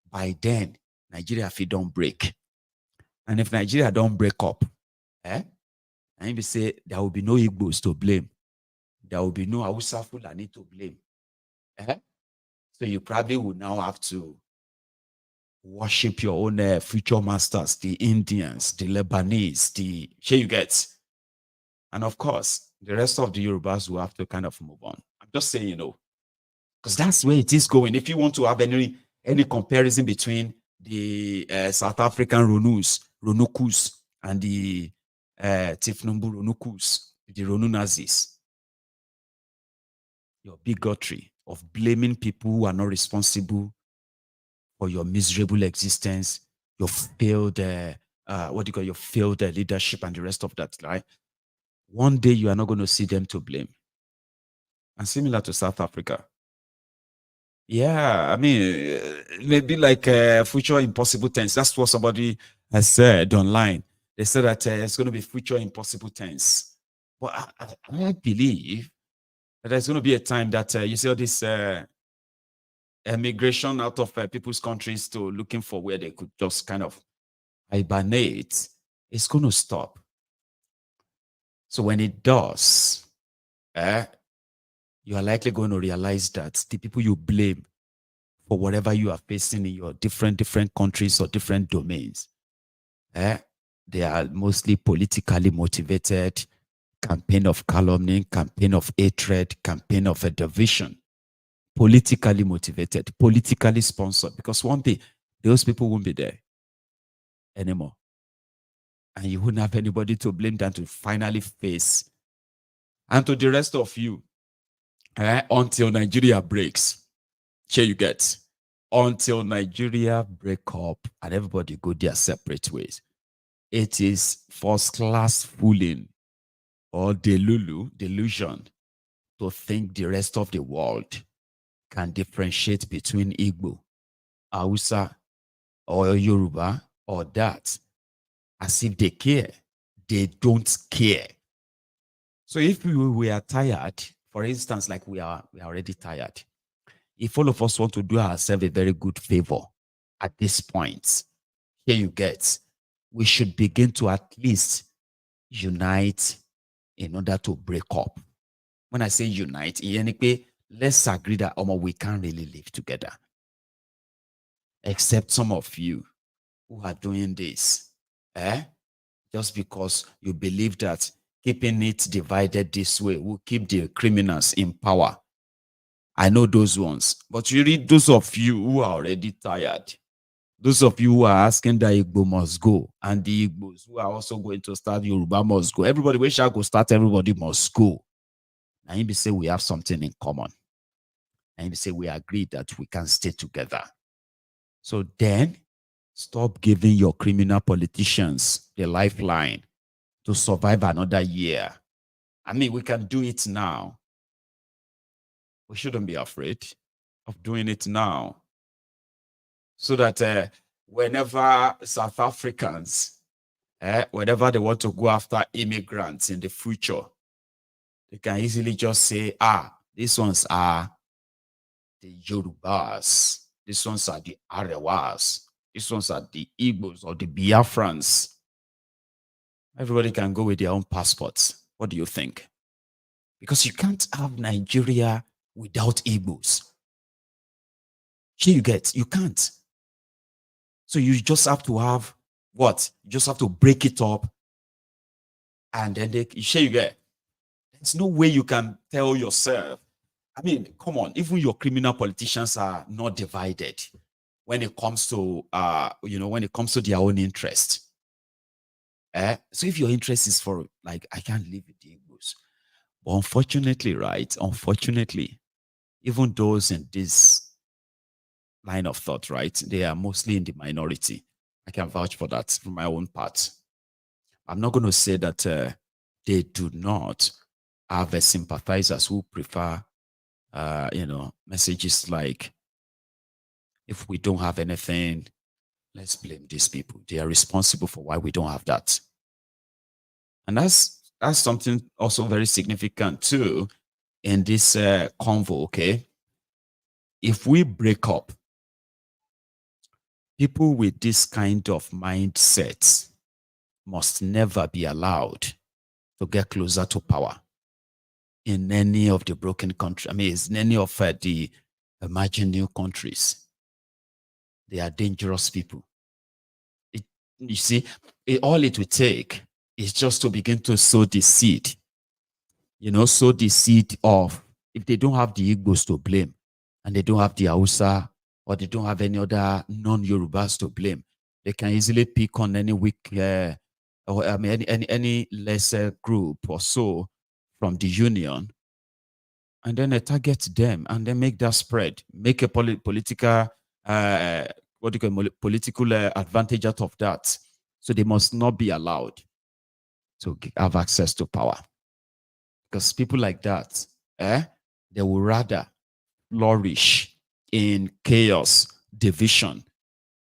Speaker 4: by then Nigeria if it don't break, and if Nigeria don't break up, and if you say there will be no Igbos to blame, there will be no Hausa Fulani to blame. So you probably would now have to worship your own future masters, the Indians, the Lebanese, the here you get. And of course, the rest of the Yorubas will have to kind of move on. I'm just saying, because that's where it is going. If you want to have any comparison between the South African Ronukus, and the Tifnumbu Ronukus, the Ronu Nazis, your bigotry of blaming people who are not responsible for your miserable existence, your failed, your failed leadership and the rest of that, right? One day you are not going to see them to blame. And similar to South Africa. Yeah, I mean, maybe like future impossible tense. That's what somebody has said online. They said that it's going to be future impossible tense. But I believe that there's going to be a time that you see all this emigration out of people's countries to looking for where they could just kind of hibernate. It's going to stop. So when it does, you are likely going to realize that the people you blame for whatever you are facing in your different countries or different domains, they are mostly politically motivated, campaign of calumny, campaign of hatred, campaign of a division, politically motivated, politically sponsored, because one day those people won't be there anymore. And you wouldn't have anybody to blame than to finally face. And to the rest of you, until Nigeria breaks, here you get, until Nigeria break up and everybody go their separate ways. It is first-class fooling or delusion to think the rest of the world can differentiate between Igbo, Hausa, or Yoruba, or that, as if they care. They don't care. So if we are tired, for instance, like we are already tired, if all of us want to do ourselves a very good favor at this point, here you get, we should begin to at least unite in order to break up. When I say unite, let's agree that we can't really live together. Except some of you who are doing this, just because you believe that keeping it divided this way will keep the criminals in power. I know those ones. But you read those of you who are already tired, those of you who are asking that Igbo must go, and the Igbos who are also going to start Yoruba must go. Everybody, we shall go start, everybody must go. And you say we have something in common. And you say we agree that we can stay together. So then, stop giving your criminal politicians the lifeline to survive another year. I mean, we can do it now. We shouldn't be afraid of doing it now. So that whenever South Africans, whenever they want to go after immigrants in the future, they can easily just say, these ones are the Yorubas. These ones are the Arewas. These ones are the Igbos or the Biafrans. Everybody can go with their own passports. What do you think? Because you can't have Nigeria without Igbos. Here you get, you can't. So you just have to have what? You just have to break it up. And then here you get. There's no way you can tell yourself. I mean, come on, even your criminal politicians are not divided when it comes to when it comes to their own interest. So if your interest is for, like, I can't live with the Igbos. But unfortunately, even those in this line of thought, right, they are mostly in the minority. I can vouch for that from my own part. I'm not going to say that they do not have sympathizers who prefer, messages like, if we don't have anything, let's blame these people. They are responsible for why we don't have that. And that's something also very significant too in this convo, okay? If we break up, people with this kind of mindset must never be allowed to get closer to power in any of the broken countries. I mean, in any of the Imagine new countries. They are dangerous people. You see, all it will take is just to begin to sow the seed. Sow the seed of, if they don't have the Igbos to blame, and they don't have the Hausa, or they don't have any other non-Yorubas to blame, they can easily pick on any weak, or any lesser group or so from the union, and then target them, and then make that spread, make a political, political advantage out of that. So they must not be allowed to have access to power, because people like that, they will rather flourish in chaos, division,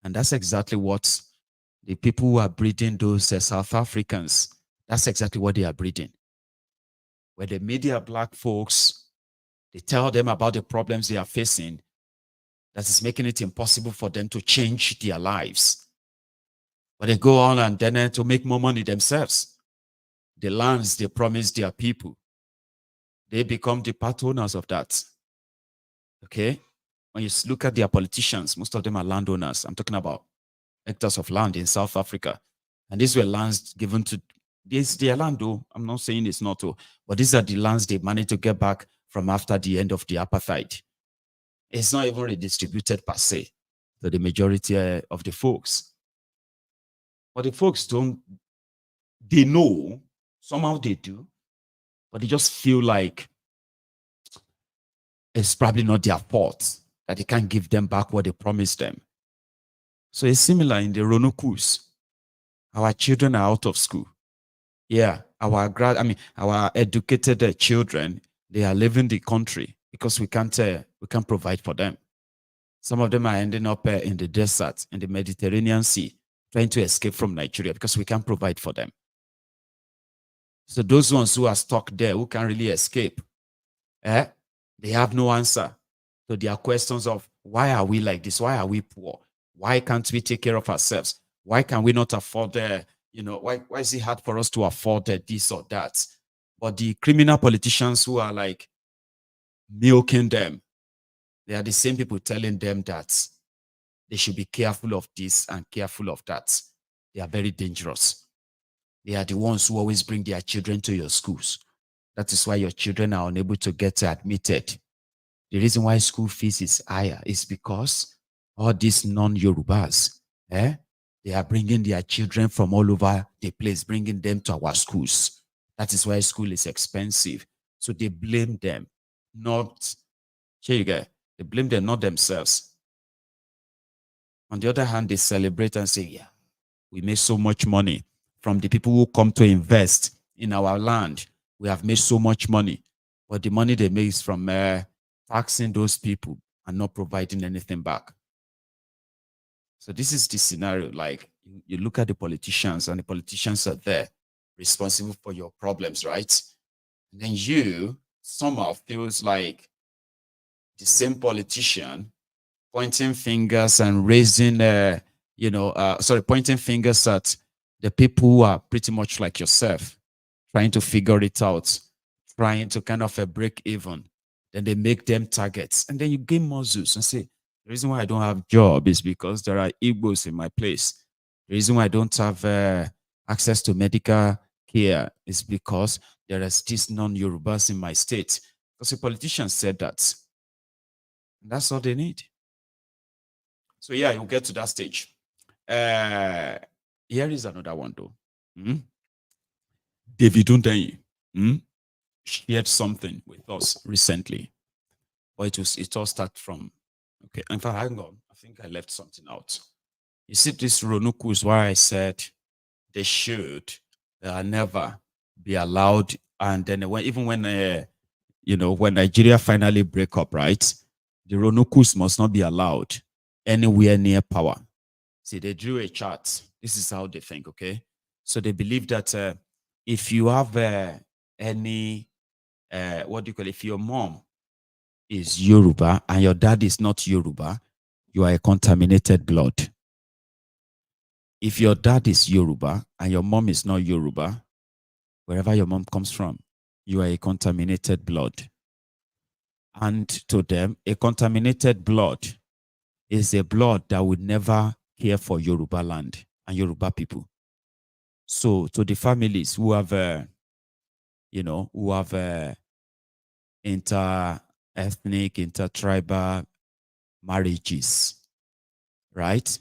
Speaker 4: and that's exactly what the people who are breeding those South Africans, that's exactly what they are breeding. Where the media black folks, they tell them about the problems they are facing, that is making it impossible for them to change their lives. But they go on and then to make more money themselves. The lands they promise their people, they become the part owners of that. Okay? When you look at their politicians, most of them are landowners. I'm talking about hectares of land in South Africa. And these were lands given to, this their land though. I'm not saying it's not, but these are the lands they managed to get back from after the end of the apartheid. It's not even redistributed per se to the majority of the folks. But the folks don't, they know, somehow they do, but they just feel like it's probably not their fault that they can't give them back what they promised them. So it's similar in the Ronukus. Our children are out of school. Yeah, our educated children, they are leaving the country because we can't provide for them. Some of them are ending up in the desert, in the Mediterranean Sea, trying to escape from Nigeria because we can't provide for them. So those ones who are stuck there, who can't really escape, they have no answer to their questions of why are we like this? Why are we poor? Why can't we take care of ourselves? Why can we not afford why is it hard for us to afford this or that? But the criminal politicians who are like milking them, they are the same people telling them that they should be careful of this and careful of that. They are very dangerous. They are the ones who always bring their children to your schools. That is why your children are unable to get admitted. The reason why school fees is higher is because all these non-Yorubas, they are bringing their children from all over the place, bringing them to our schools. That is why school is expensive. So they blame them, not, they blame them, not themselves. On the other hand, they celebrate and say, yeah, we made so much money from the people who come to invest in our land. We have made so much money, but the money they make is from taxing those people and not providing anything back. So this is the scenario. Like, you look at the politicians, and the politicians are there responsible for your problems, right? And then you somehow feels like the same politician pointing fingers and raising, pointing fingers at the people who are pretty much like yourself, trying to figure it out, trying to kind of break even. Then they make them targets. And then you gain more Zeus and say, the reason why I don't have a job is because there are Igbos in my place. The reason why I don't have access to medical care is because there is this non-Yorubas in my state. Because the politician said that. And that's all they need. So yeah, you'll get to that stage. Here is another one though. David Hundeyin shared something with us recently. But it all started from, okay, in fact, hang on. I think I left something out. You see, this Ronukus, why I said they should never be allowed. And then when Nigeria finally break up, right? The Ronukus must not be allowed anywhere near power. See, they drew a chart. This is how they think, okay? So they believe that if you have if your mom is Yoruba and your dad is not Yoruba, you are a contaminated blood. If your dad is Yoruba and your mom is not Yoruba, wherever your mom comes from, you are a contaminated blood. And to them, a contaminated blood is a blood that would never care for Yoruba land and Yoruba people. So to the families who have, inter-ethnic, inter-tribal marriages, right?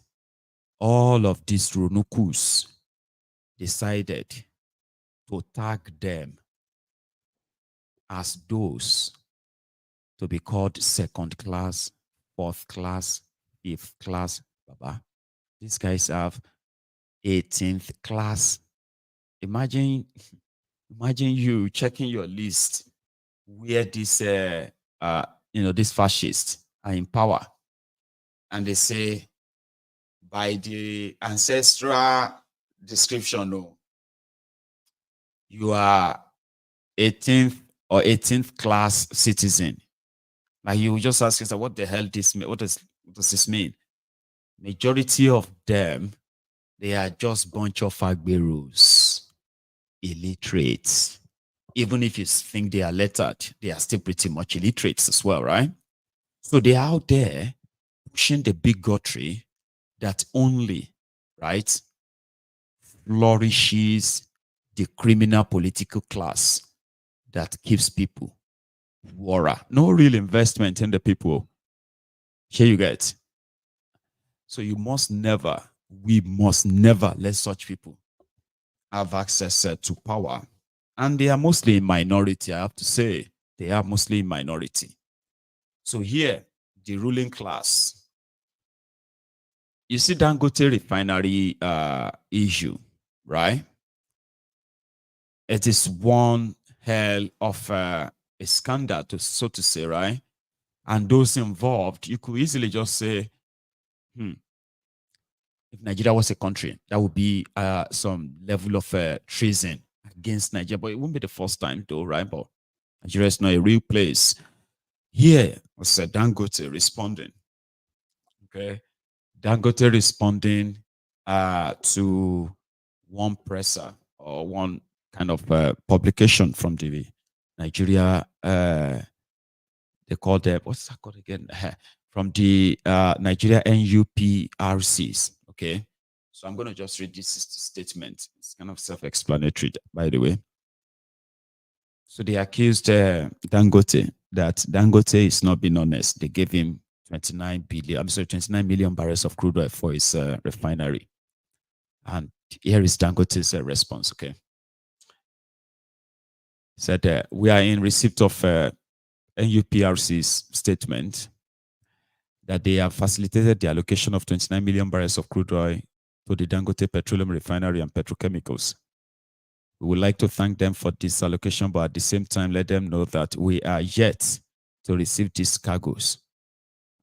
Speaker 4: All of these Ronukus decided to tag them as those to be called second class, fourth class, fifth class. Baba. These guys have 18th class. Imagine you checking your list where this these fascists are in power, and they say by the ancestral description, no, you are 18th or 18th class citizen. Like you just ask yourself, what the hell this mean? What does this mean? Majority of them, they are just bunch of agberos, illiterates. Even if you think they are lettered, they are still pretty much illiterates as well, right? So they are out there pushing the bigotry that only, right, flourishes the criminal political class that keeps people wara. No real investment in the people. Here you get. So we must never let such people have access to power. And they are mostly in minority, I have to say. They are mostly in minority. So here, the ruling class, you see Dangote Refinery issue, right? It is one hell of a scandal, so to say, right? And those involved, you could easily just say, if Nigeria was a country, that would be some level of treason against Nigeria. But it won't be the first time, though, right? But Nigeria is not a real place. Here was Dangote responding. Okay, Dangote responding to one presser or one kind of publication from the Nigeria. They call them, what's that called again? From the Nigeria NUPRCs. Okay, so I'm going to just read this statement. It's kind of self-explanatory, by the way. So they accused Dangote that Dangote is not being honest. They gave him 29 million barrels of crude oil for his refinery. And here is Dangote's response, okay? He said, we are in receipt of NUPRC's statement that they have facilitated the allocation of 29 million barrels of crude oil to the Dangote Petroleum Refinery and Petrochemicals. We would like to thank them for this allocation, but at the same time, let them know that we are yet to receive these cargoes.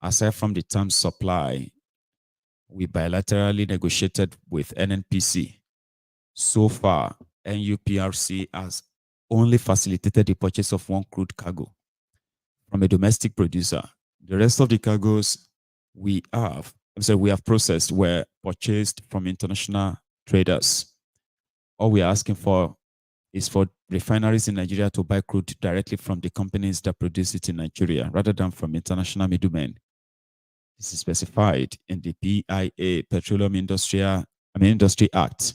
Speaker 4: Aside from the term supply, we bilaterally negotiated with NNPC. So far, NUPRC has only facilitated the purchase of one crude cargo from a domestic producer. The rest of the cargoes we have processed were purchased from international traders. All we are asking for is for refineries in Nigeria to buy crude directly from the companies that produce it in Nigeria, rather than from international middlemen. This is specified in the PIA, Petroleum Industry Act.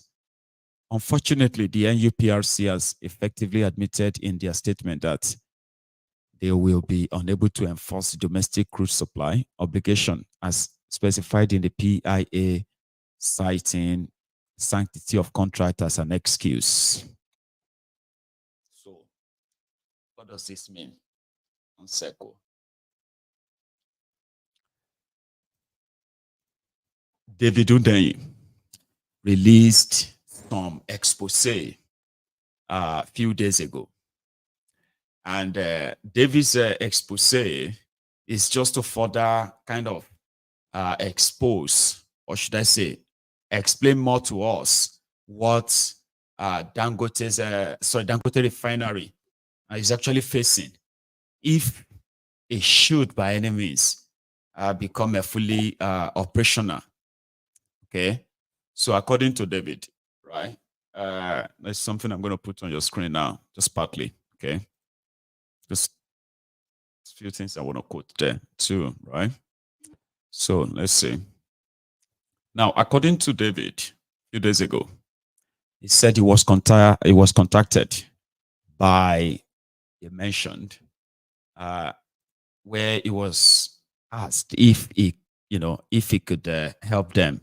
Speaker 4: Unfortunately, the NUPRC has effectively admitted in their statement that they will be unable to enforce the domestic crude supply obligation as specified in the PIA, citing sanctity of contract as an excuse. So, what does this mean on SECO? David Hundeyin released some expose a few days ago. And David's expose is just to further kind of expose, or should I say, explain more to us what Dangote Refinery is actually facing if it should by any means become a fully operational. Okay, so according to David, right, there's something I'm going to put on your screen now, just partly. Okay, just few things I want to quote there too, right? So let's see. Now, according to David, a few days ago, he said he was contacted by, he mentioned, where he was asked if he, if he could help them,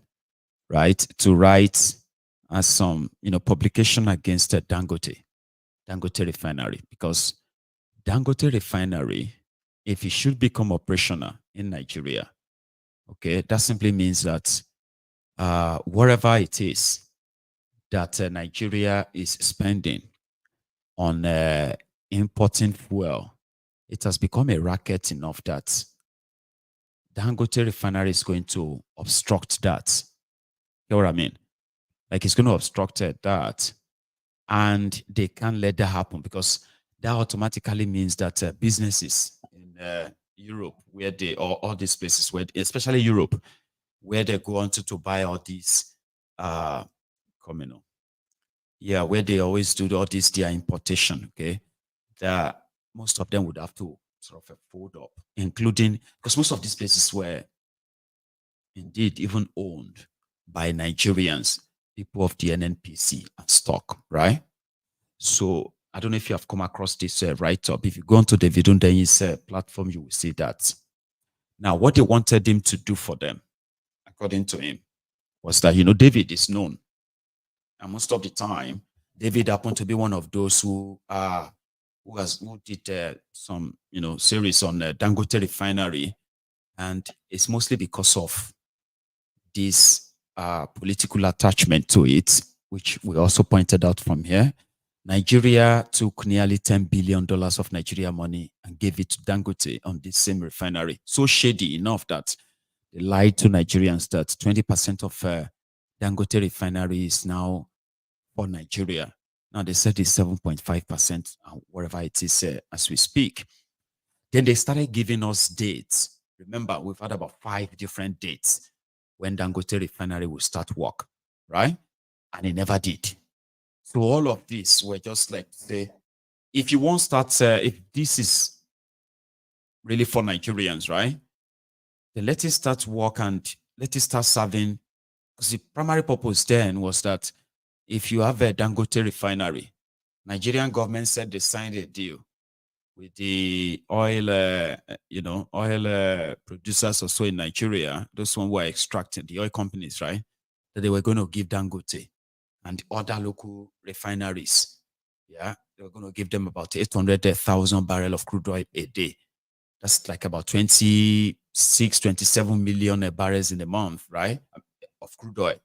Speaker 4: right, to write some, publication against Dangote Refinery, because Dangote Refinery, if it should become operational in Nigeria, okay, that simply means that whatever it is that Nigeria is spending on importing fuel, it has become a racket enough that Dangote Refinery is going to obstruct that. You know what I mean? Like, it's going to obstruct that, and they can't let that happen, because that automatically means that businesses in Europe, where they, or all these places, where, especially Europe, where they go on to buy all these, where they always do all this, their importation, okay, that most of them would have to sort of fold up, including, because most of these places were indeed even owned by Nigerians, people of the NNPC and stock, right? So I don't know if you have come across this write-up. If you go onto David Hundeyin's platform, you will see that. Now, what they wanted him to do for them, according to him, was that, David is known. And most of the time, David happened to be one of those who did some, series on Dangote Refinery. And it's mostly because of this political attachment to it, which we also pointed out from here. Nigeria took nearly $10 billion of Nigeria money and gave it to Dangote on this same refinery. So shady enough that they lied to Nigerians that 20% of Dangote Refinery is now for Nigeria. Now they said it's 7.5%, whatever it is as we speak. Then they started giving us dates. Remember, we've had about 5 different dates when Dangote Refinery will start work, right? And it never did. So all of this were just like, say, if you won't start, if this is really for Nigerians, right? Then let it start work and let it start serving. Because the primary purpose then was that if you have a Dangote Refinery, Nigerian government said they signed a deal with the oil, oil producers or so in Nigeria, those one who are extracting, the oil companies, right? That they were going to give Dangote and other local refineries, they were going to give them about 800,000 barrels of crude oil a day. That's like about 26, 27 million barrels in a month, right? Of crude oil.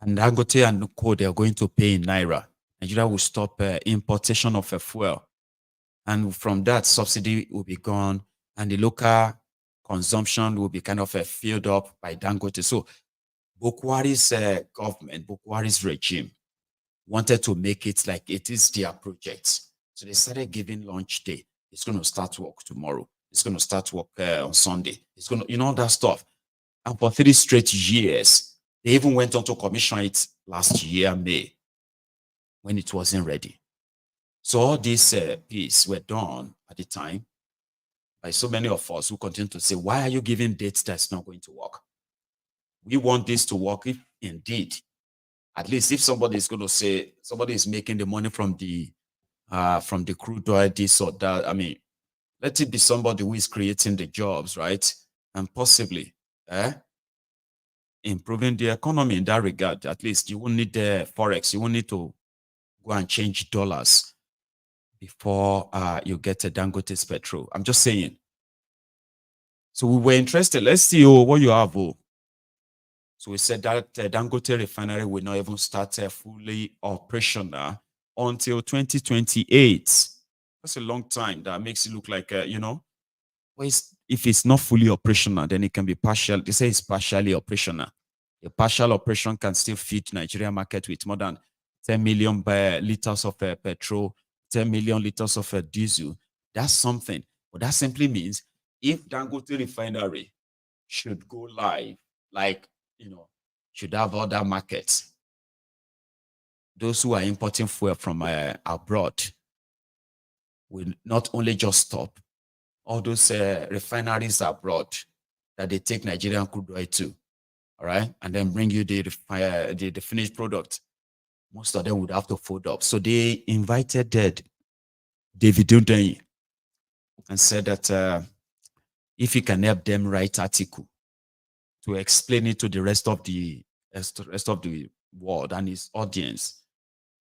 Speaker 4: And Dangote and Co, they are going to pay in Naira. Nigeria will stop importation of fuel. And from that, subsidy will be gone, and the local consumption will be kind of filled up by Dangote. So Bukwari's government, Bukwari's regime, wanted to make it like it is their project. So they started giving launch day. It's going to start work tomorrow. It's going to start work on Sunday. It's going to, that stuff. And for 3 straight years, they even went on to commission it last year, May, when it wasn't ready. So all these pieces were done at the time by so many of us who continue to say, why are you giving dates that's not going to work? We want this to work if indeed, at least if somebody is going to say, somebody is making the money from the crude oil, this or that. I mean, let it be somebody who is creating the jobs, right? And possibly improving the economy in that regard. At least you won't need the Forex. You won't need to go and change dollars before you get a Dangote's petrol. I'm just saying. So we were interested. Let's see what you have. So we said that Dangote Refinery will not even start fully operational until 2028. That's a long time. That makes it look like, if it's not fully operational, then it can be partial. They say it's partially operational. A partial operation can still feed Nigerian market with more than 10 million liters of petrol, 10 million liters of diesel. That's something. But that simply means if Dangote Refinery should go live, like, should have other markets, those who are importing fuel from abroad will not only just stop, all those refineries abroad that they take Nigerian crude oil to, all right, and then bring you the finished product, most of them would have to fold up. So they invited David Hundeyin and said that if he can help them write article to explain it to the rest of the world and his audience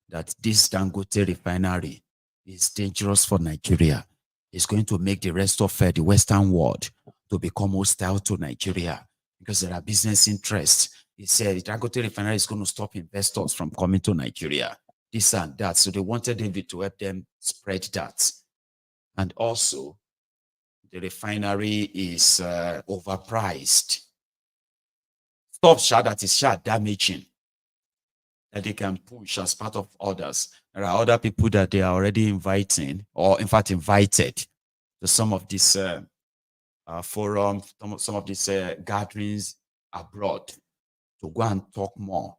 Speaker 4: that this Dangote refinery is dangerous for Nigeria. It's going to make the rest of the Western world to become hostile to Nigeria because there are business interests. He said Dangote refinery is going to stop investors from coming to Nigeria, this and that. So they wanted David to help them spread that. And also, the refinery is overpriced. Stuff that is damaging that they can push as part of others. There are other people that they are already inviting, or in fact invited to some of these forums, some of these gatherings abroad to go and talk more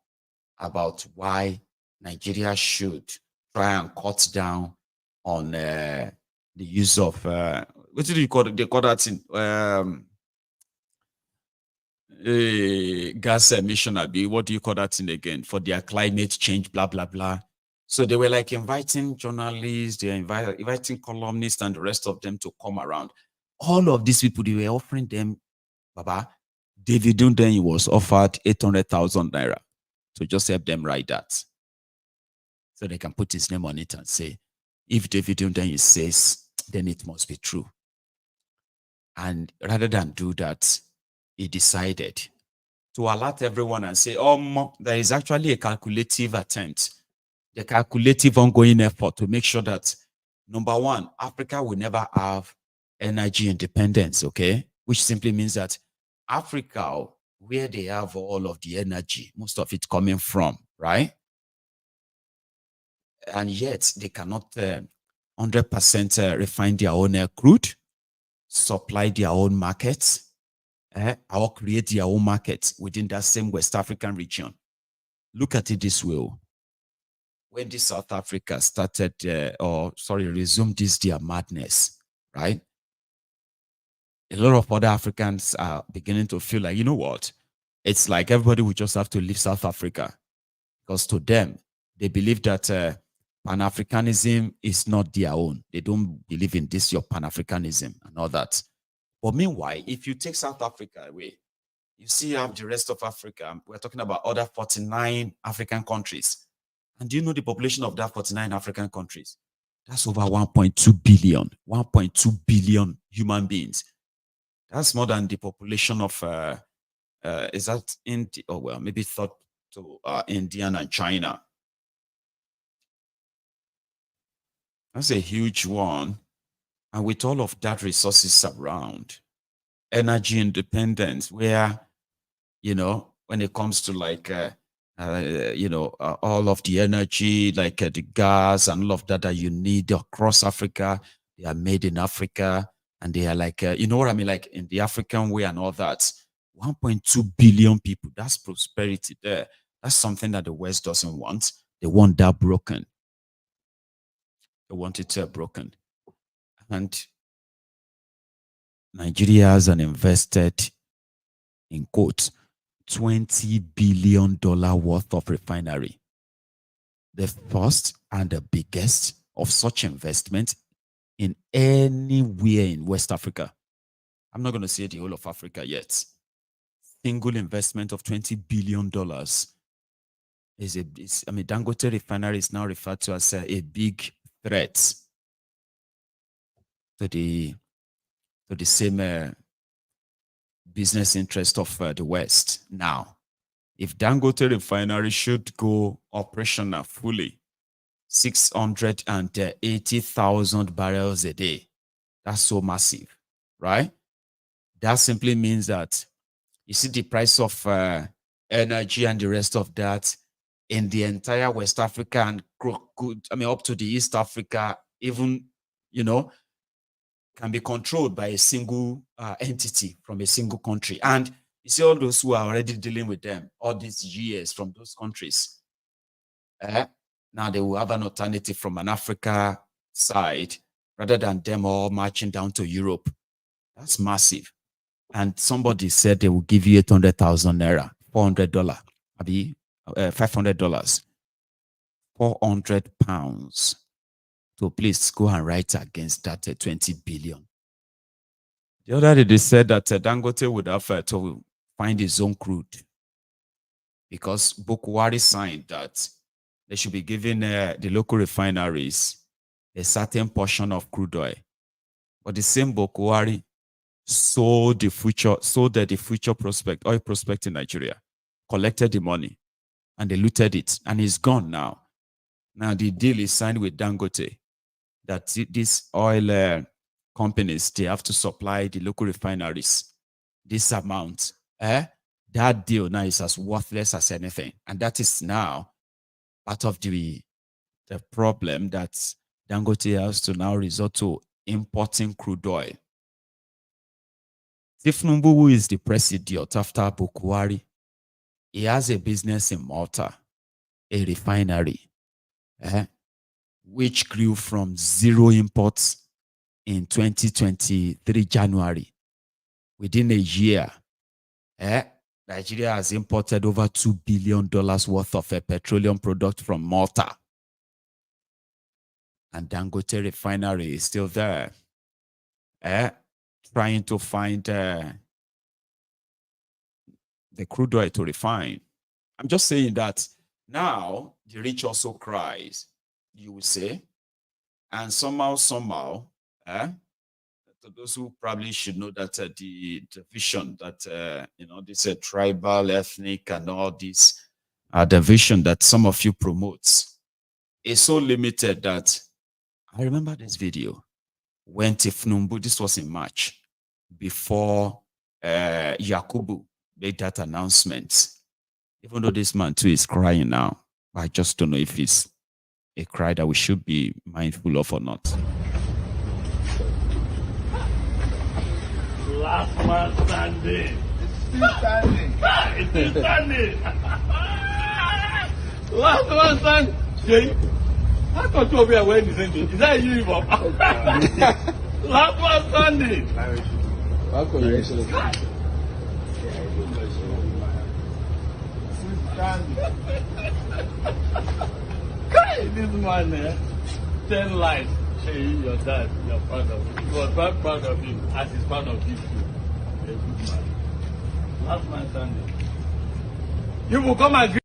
Speaker 4: about why Nigeria should try and cut down on the use of what do you call it? They call that in gas emission. What do you call that in again? For their climate change, blah blah blah. So they were like inviting journalists, they're inviting columnists and the rest of them to come around. All of these people, they were offering them, Baba, David Hundeyin was offered 800,000 naira to just help them write that. So they can put his name on it and say, if David Hundeyin says, then it must be true. And rather than do that, he decided to alert everyone and say, there is actually a calculative attempt, the calculative ongoing effort to make sure that, number one, Africa will never have energy independence, okay? Which simply means that Africa, where they have all of the energy, most of it coming from, right? And yet they cannot 100% refine their own crude, supply their own markets, or create their own markets within that same West African region. Look at it this way. When the South Africa started, resumed this their madness, right? A lot of other Africans are beginning to feel like, you know what? It's like everybody will just have to leave South Africa. Because to them, they believe that Pan-Africanism is not their own. They don't believe in this, your Pan-Africanism and all that. But meanwhile, if you take South Africa away, you see you have the rest of Africa. We're talking about other 49 African countries. And do you know the population of that 49 African countries? That's over 1.2 billion, 1.2 billion human beings. That's more than the population of, is that India? Oh, well, maybe thought to India and China. That's a huge one. And with all of that resources around, energy independence, where, when it comes to like, all of the energy, like the gas and all of that you need across Africa, they are made in Africa. And they are like, you know what I mean? Like in the African way and all that. 1.2 billion people, that's prosperity there. That's something that the West doesn't want. They want that broken. They want it broken. And Nigeria has invested, in quotes, $20 billion worth of refinery. The first and the biggest of such investment in anywhere in West Africa. I'm not going to say the whole of Africa yet. Single investment of $20 billion Dangote Refinery is now referred to as a big threat to the same business interest of the West. Now, if Dangote Refinery should go operational fully, 680,000 barrels a day, that's so massive, right? That simply means that you see the price of energy and the rest of that in the entire West Africa and up to the East Africa, even, can be controlled by a single entity from a single country. And you see all those who are already dealing with them all these years from those countries. Now they will have an alternative from an Africa side rather than them all marching down to Europe. That's massive. And somebody said they will give you 800,000 naira, $400, maybe $500, 400 pounds to please go and write against that 20 billion. The other day they said that Dangote would have to find his own crude because Bukwari signed that they should be giving the local refineries a certain portion of crude oil. But the same Bukwari sold the future prospect, oil prospect in Nigeria, collected the money, and they looted it, and it's gone now. Now the deal is signed with Dangote that these oil companies, they have to supply the local refineries this amount. That deal now is as worthless as anything. And that is now part of the problem that Dangote has to now resort to importing crude oil. Tifnumbu, who is the president after Bukwari, he has a business in Malta, a refinery, which grew from 0 imports in 2023 January. Within a year, Nigeria has imported over $2 billion worth of a petroleum product from Malta. And Dangote Refinery is still there, trying to find the crude oil to refine. I'm just saying that now the rich also cries, you will say, and somehow, to those who probably should know that the vision that this tribal, ethnic, and all this, the vision that some of you promote is so limited that I remember this video when Tifnumbu, this was in March, before Yakubu made that announcement. Even though this man too is crying now, I just don't know if it's a cry that we should be mindful of or not.
Speaker 2: Last man standing. It's still standing. It's still standing. Last man standing. Jay, how come you over here wearing the same thing? Is that a uniform? Last man standing. How come you still standing? This man, 10 lives. Hey, your dad, you're proud of him. You were quite proud of him, as he's proud of you too. You're a good man. Last man standing. You will come and agree.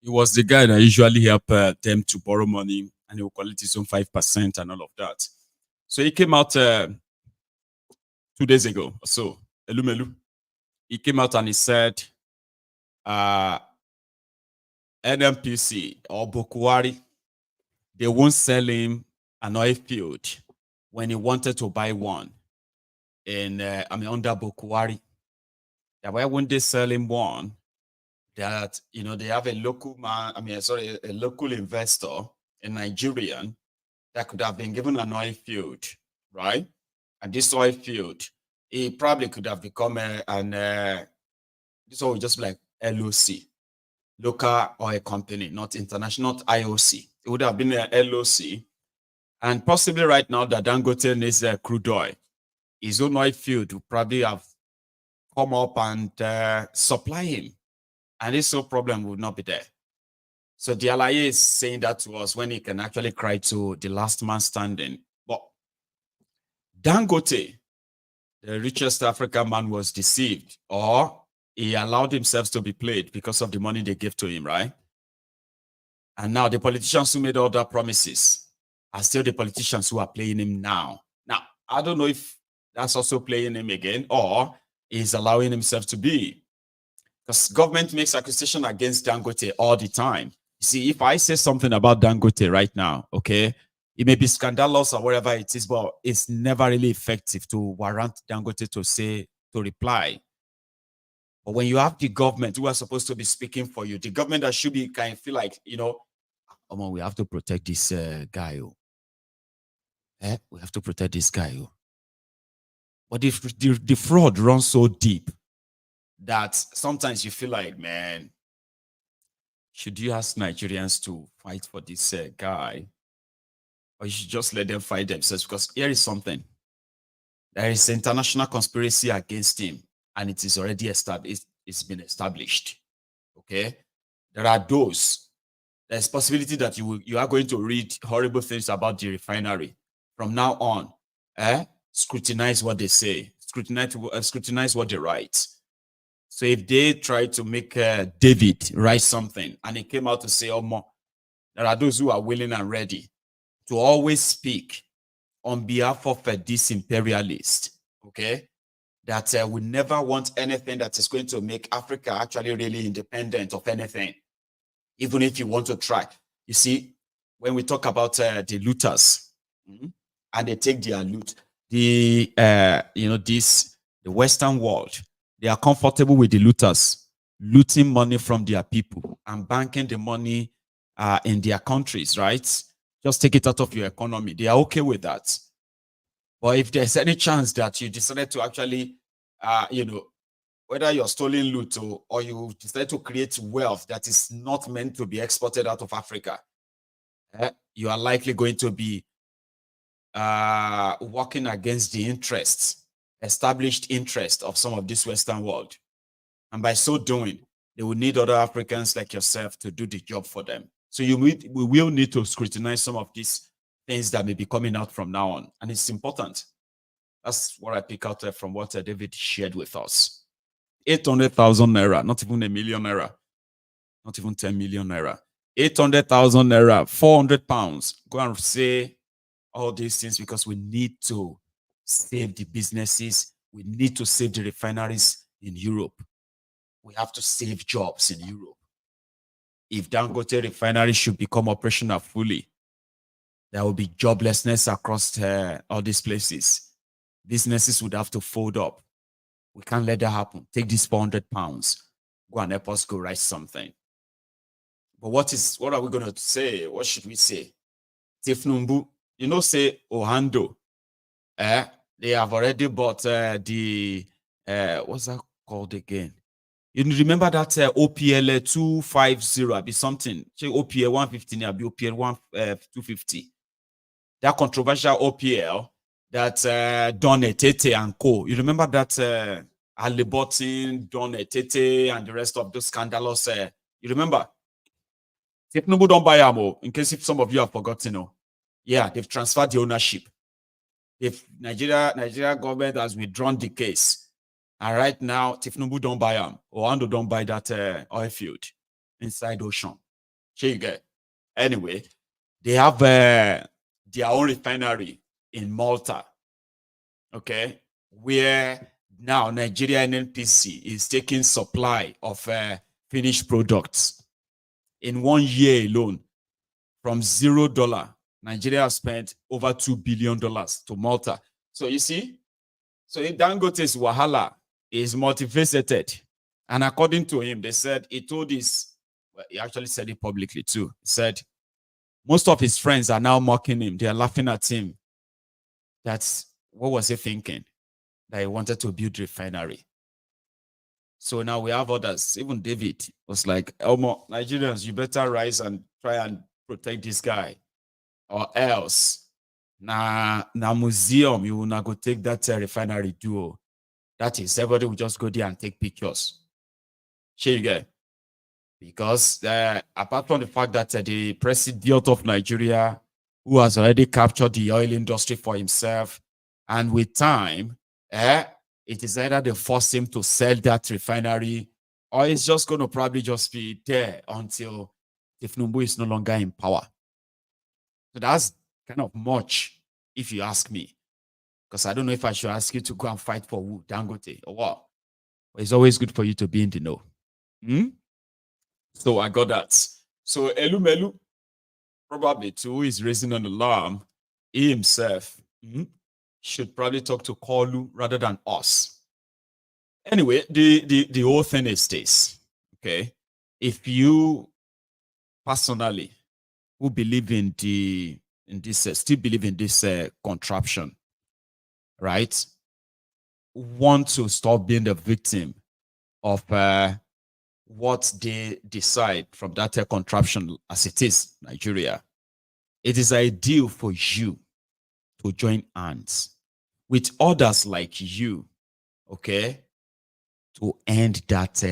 Speaker 4: He was the guy that usually helped them to borrow money, and he will collect his own 5% and all of that. So he came out 2 days ago or so. Elumelu. He came out and he said, NNPC or Bukwari, they won't sell him an oil field when he wanted to buy one in under Bukwari. That why wouldn't they sell him one that they have a local man, a local investor, a Nigerian, that could have been given an oil field, right? And this oil field, it probably could have become this was just like LOC, local oil company, not international, not IOC. It would have been an LOC. And possibly right now that Dangote needs crude oil, his own oil field would probably have come up and supply him. And this whole problem would not be there. So the Alaye is saying that to us when he can actually cry to the last man standing. But Dangote, the richest African man, was deceived, or he allowed himself to be played because of the money they gave to him, right? And now the politicians who made all the promises are still the politicians who are playing him now. Now, I don't know if that's also playing him again, or he's allowing himself to be. Because government makes accusation against Dangote all the time. You see, if I say something about Dangote right now, okay, it may be scandalous or whatever it is, but it's never really effective to warrant Dangote to reply. But when you have the government who are supposed to be speaking for you, the government that should be kind of feel like, we have to protect this guy. We have to protect this guy. But the fraud runs so deep that sometimes you feel like, man, should you ask Nigerians to fight for this guy? Or you should just let them fight themselves? Because here is something. There is an international conspiracy against him, and it is already established. It's been established. Okay? There's possibility that you are going to read horrible things about the refinery. From now on, scrutinize what they say, scrutinize what they write. So if they try to make David write something and he came out to say, oh, there are those who are willing and ready to always speak on behalf of this imperialist, okay, that we never want anything that is going to make Africa actually really independent of anything, even if you want to try. You see, when we talk about the looters, and they take their loot, the Western world, they are comfortable with the looters looting money from their people and banking the money in their countries, right? Just take it out of your economy. They are okay with that. But if there's any chance that you decided to actually, whether you're stolen loot or you decide to create wealth that is not meant to be exported out of Africa, you are likely going to be working against the established interests of some of this Western world. And by so doing, they will need other Africans like yourself to do the job for them. So we will need to scrutinize some of these things that may be coming out from now on. And it's important. That's what I pick out from what David shared with us. 800,000 naira, not even a million naira, not even 10 million naira. 800,000 naira, 400 pounds. Go and say all these things because we need to save the businesses. We need to save the refineries in Europe. We have to save jobs in Europe. If Dangote Refinery should become operational fully, there will be joblessness across all these places. Businesses would have to fold up. We can't let that happen. Take these 400 pounds. Go and help us go write something. But what are we going to say? What should we say? Tifnumbu, say Ohando. They have already bought what's that called again? You remember that OPL 250 be something. OPL 150 be OPL 250. That controversial OPL that Don Etete and Co. You remember that Ali Botin, Don Etete, and the rest of those scandalous. You remember? Tinubu don't buy ammo. In case if some of you have forgotten, yeah, they've transferred the ownership. If Nigeria government has withdrawn the case. And right now, Tinubu don't buy them. Oando don't buy that oil field inside ocean. Here you get. Anyway, they have their own refinery in Malta. Okay, where now Nigeria NNPC is taking supply of finished products. In 1 year alone, from $0, Nigeria has spent over $2 billion to Malta. So you see, so in Dangote's Wahala is multifaceted. And according to him, he actually said it publicly too. He said, most of his friends are now mocking him. They are laughing at him. What was he thinking? That he wanted to build a refinery. So now we have others. Even David was like, Elmo, Nigerians, you better rise and try and protect this guy. Or else, na museum, you will not go take that refinery duo. That is, everybody will just go there and take pictures. Here you go. Because apart from the fact that the president of Nigeria, who has already captured the oil industry for himself, and with time, it is either they force him to sell that refinery, or it's just going to probably just be there until Tifnumbu is no longer in power. So that's kind of much, if you ask me. Because I don't know if I should ask you to go and fight for who, Dangote, or what. But it's always good for you to be in the know. So I got that. So Elumelu, probably too, who is raising an alarm, he himself should probably talk to Kolu rather than us. Anyway, the whole thing is this. Okay. If you personally who believe in still believe in this contraption, right? want to stop being the victim of what they decide from that contraption as it is, Nigeria, it is ideal for you to join hands with others like you, okay, to end that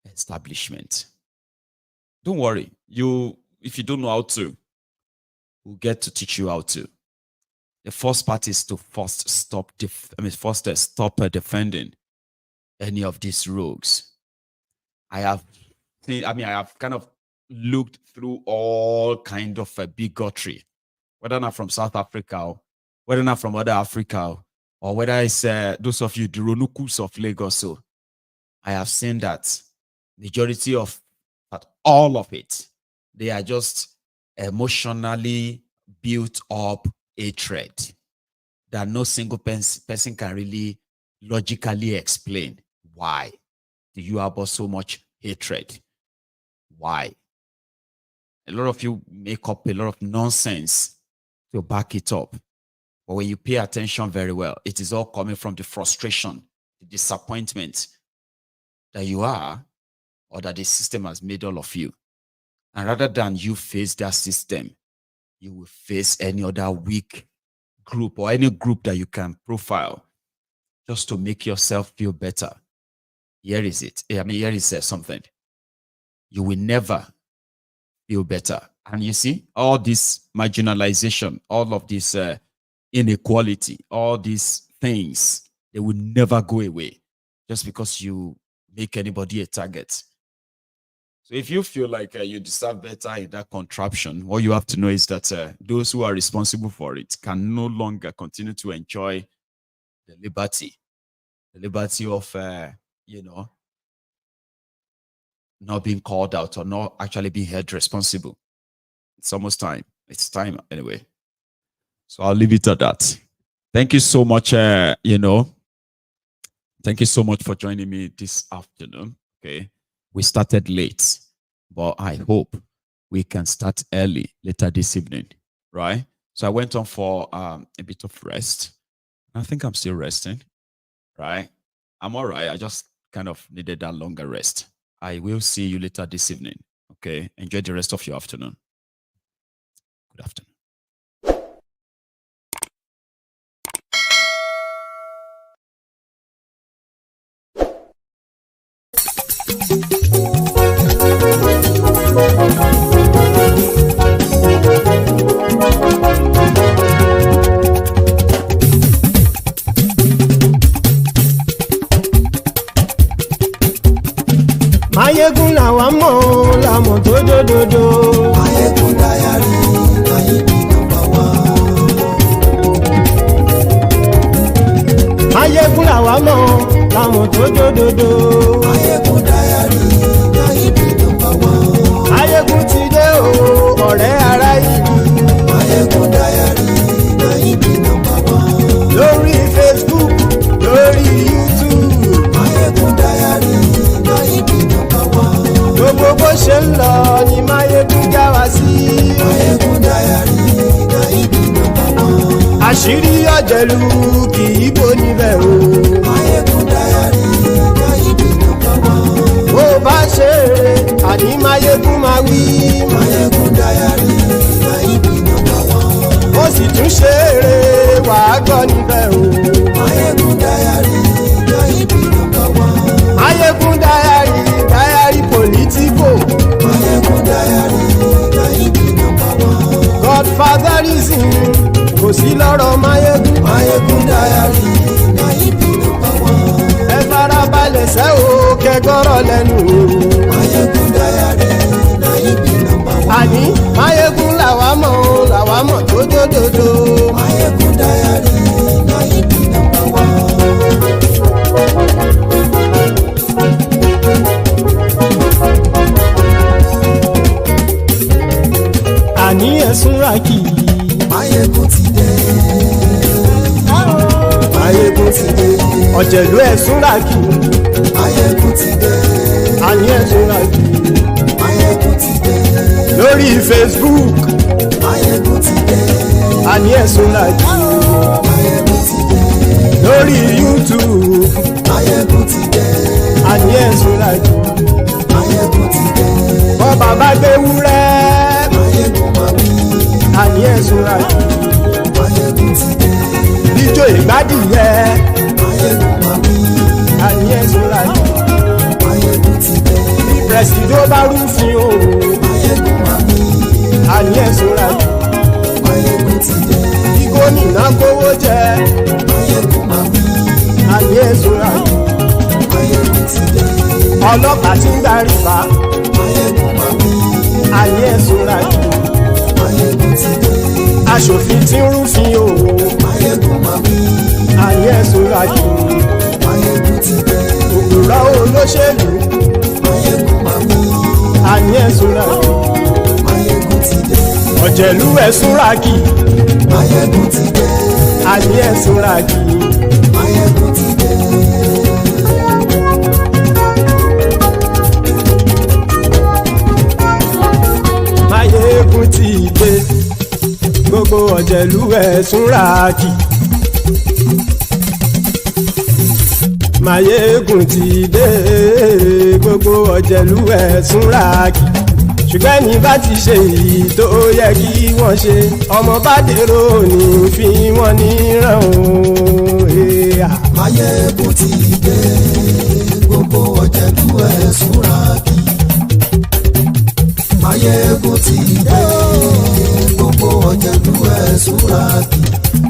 Speaker 4: establishment. Don't worry. If you don't know how to, we'll get to teach you how to. The first part is to first stop defending any of these rogues. I have kind of looked through all kind of bigotry, whether not from South Africa, whether not from other Africa, or whether it's those of you, the Ronukus of Lagos. So I have seen that majority of all of it, they are just emotionally built up hatred that no single person can really logically explain. Why do you harbor so much hatred? Why? A lot of you make up a lot of nonsense to back it up. But when you pay attention very well, it is all coming from the frustration, the disappointment that you are, or that the system has made all of you. And rather than you face that system, you will face any other weak group or any group that you can profile just to make yourself feel better. Here is it. Here is something. You will never feel better. And you see, all this marginalization, all of this inequality, all these things, they will never go away just because you make anybody a target. So if you feel like you deserve better in that contraption, what you have to know is that those who are responsible for it can no longer continue to enjoy the liberty of, not being called out or not actually being held responsible. It's almost time. It's time anyway. So I'll leave it at that. Thank you so much, thank you so much for joining me this afternoon. Okay. We started late, but I hope we can start early later this evening, right? So I went on for a bit of rest. I think I'm still resting, right? I'm all right. I just kind of needed that longer rest. I will see you later this evening, okay? Enjoy the rest of your afternoon. Good afternoon.
Speaker 3: Maiyegun làwa mọ̀ làmọ̀ tó dòdòdò. Maiyegun Diary, Maiyegun #1. Maiyegun làwa mọ̀ làmọ̀ tó dòdòdò. Maiyegun Diary, Maiyegun #1. Maiyegun ti dé o, ọ̀rẹ́ ará ìlú. Maiyegun Diary, Maiyegun #1. Lórí Facebook, lórí YouTube. Maiyegun Diary, Maiyegun #1. Gbogbo bó ṣe ń lọ ni Maiyegun já wa sí. Maiyegun Diary, Maiyegun #1. Àṣírí ọ̀jẹ̀lú kì í bò níbẹ̀ o. Maiyegun Diary, Maiyegun #1. Bó bá ṣe eré àní Maiyegun máa wí. Maiyegun Diary, Maiyegun #1. Ó sì tún ṣe eré wàá gbọ́ níbẹ̀ o. Maiyegun Diary, Maiyegun #1. Maiyegun Diary, Diary politico. Maiyegun Diary, Maiyegun #1. Godfatherism kò sí lọ́rọ̀ Maiyegun. Maiyegun Diary, Maiyegun #1. Ẹ farabalẹ̀ sẹ́ o kẹgọ́rọ̀ lẹ́nu o. Maiyegun Diary, Maiyegun #1. Àní Maiyegun làwa mọ̀ tó dòdòdò. Maiyegun Diary, Maiyegun #1. Àní ẹ̀sùn rákì. Maiyegun ti dé. Maiyegun ti dé. Ọ̀jẹ̀lú ẹ̀sùn rákì. Maiyegun ti dé. Àní ẹ̀sùn rákì. Maiyegun ti dé. Lórí Facebook. Maiyegun ti dé. Àní ẹ̀sùn rákì. Maiyegun ti dé. lórí YouTube.
Speaker 5: Maiyegun ti dé.
Speaker 3: Àní ẹ̀sùn làjù.
Speaker 5: Maiyegun ti dé.
Speaker 3: Bọ́ bàbá gbé wúrẹ́.
Speaker 5: Maiyegun máa wí.
Speaker 3: Àní ẹ̀sùn làjù.
Speaker 5: Maiyegun ti dé.
Speaker 3: Ijó ìgbádìyẹ.
Speaker 5: Maiyegun máa wí.
Speaker 3: Àní ẹ̀sùn làjù.
Speaker 5: Maiyegun ti dé.
Speaker 3: Bí pẹ̀sìdó bá rúfin o.
Speaker 5: Maiyegun máa wí.
Speaker 3: Àní ẹ̀sùn làjù.
Speaker 5: Maiyegun ti dé.
Speaker 3: Bí gómìnà kówó jẹ.
Speaker 5: Maiyegun máa wí.
Speaker 3: Àní ẹ̀sùn làjù.
Speaker 5: Maiyegun ti dé.
Speaker 3: Ọlọ́pàá tí ń darí bá.
Speaker 5: Maiyegun máa wí.
Speaker 3: Àní ẹ̀sùn làjù.
Speaker 5: Maiyegun ti dé.
Speaker 3: Aṣòfin tí ń rúfin o.
Speaker 5: Maiyegun máa wí.
Speaker 3: Àní ẹ̀sùn làjù.
Speaker 5: Maiyegun ti dé.
Speaker 3: Òpùrọ́ olóṣèlú.
Speaker 5: Maiyegun máa wí.
Speaker 3: Àní ẹ̀sùn làjù.
Speaker 5: Maiyegun ti dé.
Speaker 3: Ọ̀jẹ̀lú ẹ̀sùn ràkì.
Speaker 5: Maiyegun ti dé.
Speaker 3: Àní ẹ̀sùn ràkì.
Speaker 5: Maiyegun ti dé.
Speaker 3: Maiyegun ti dé. Gbogbo ọ̀jẹ̀lú ẹ̀sùn ràkì. Maiyegun ti dé. Gbogbo ọ̀jẹ̀lú ẹ̀sùn ràkì. Ṣùgbọ́n ní bá ti ṣe èyí tó yẹ kí wọ́n ṣe, ọmọ bá dèrò ní fi wọ́n níran o.
Speaker 5: Maiyegun ti dé. Gbogbo ọ̀jẹ̀lú ẹ̀sùn ràkì. Maiyegun ti dé. Gbogbo ọ̀jẹ̀lú ẹ̀sùn ràkì.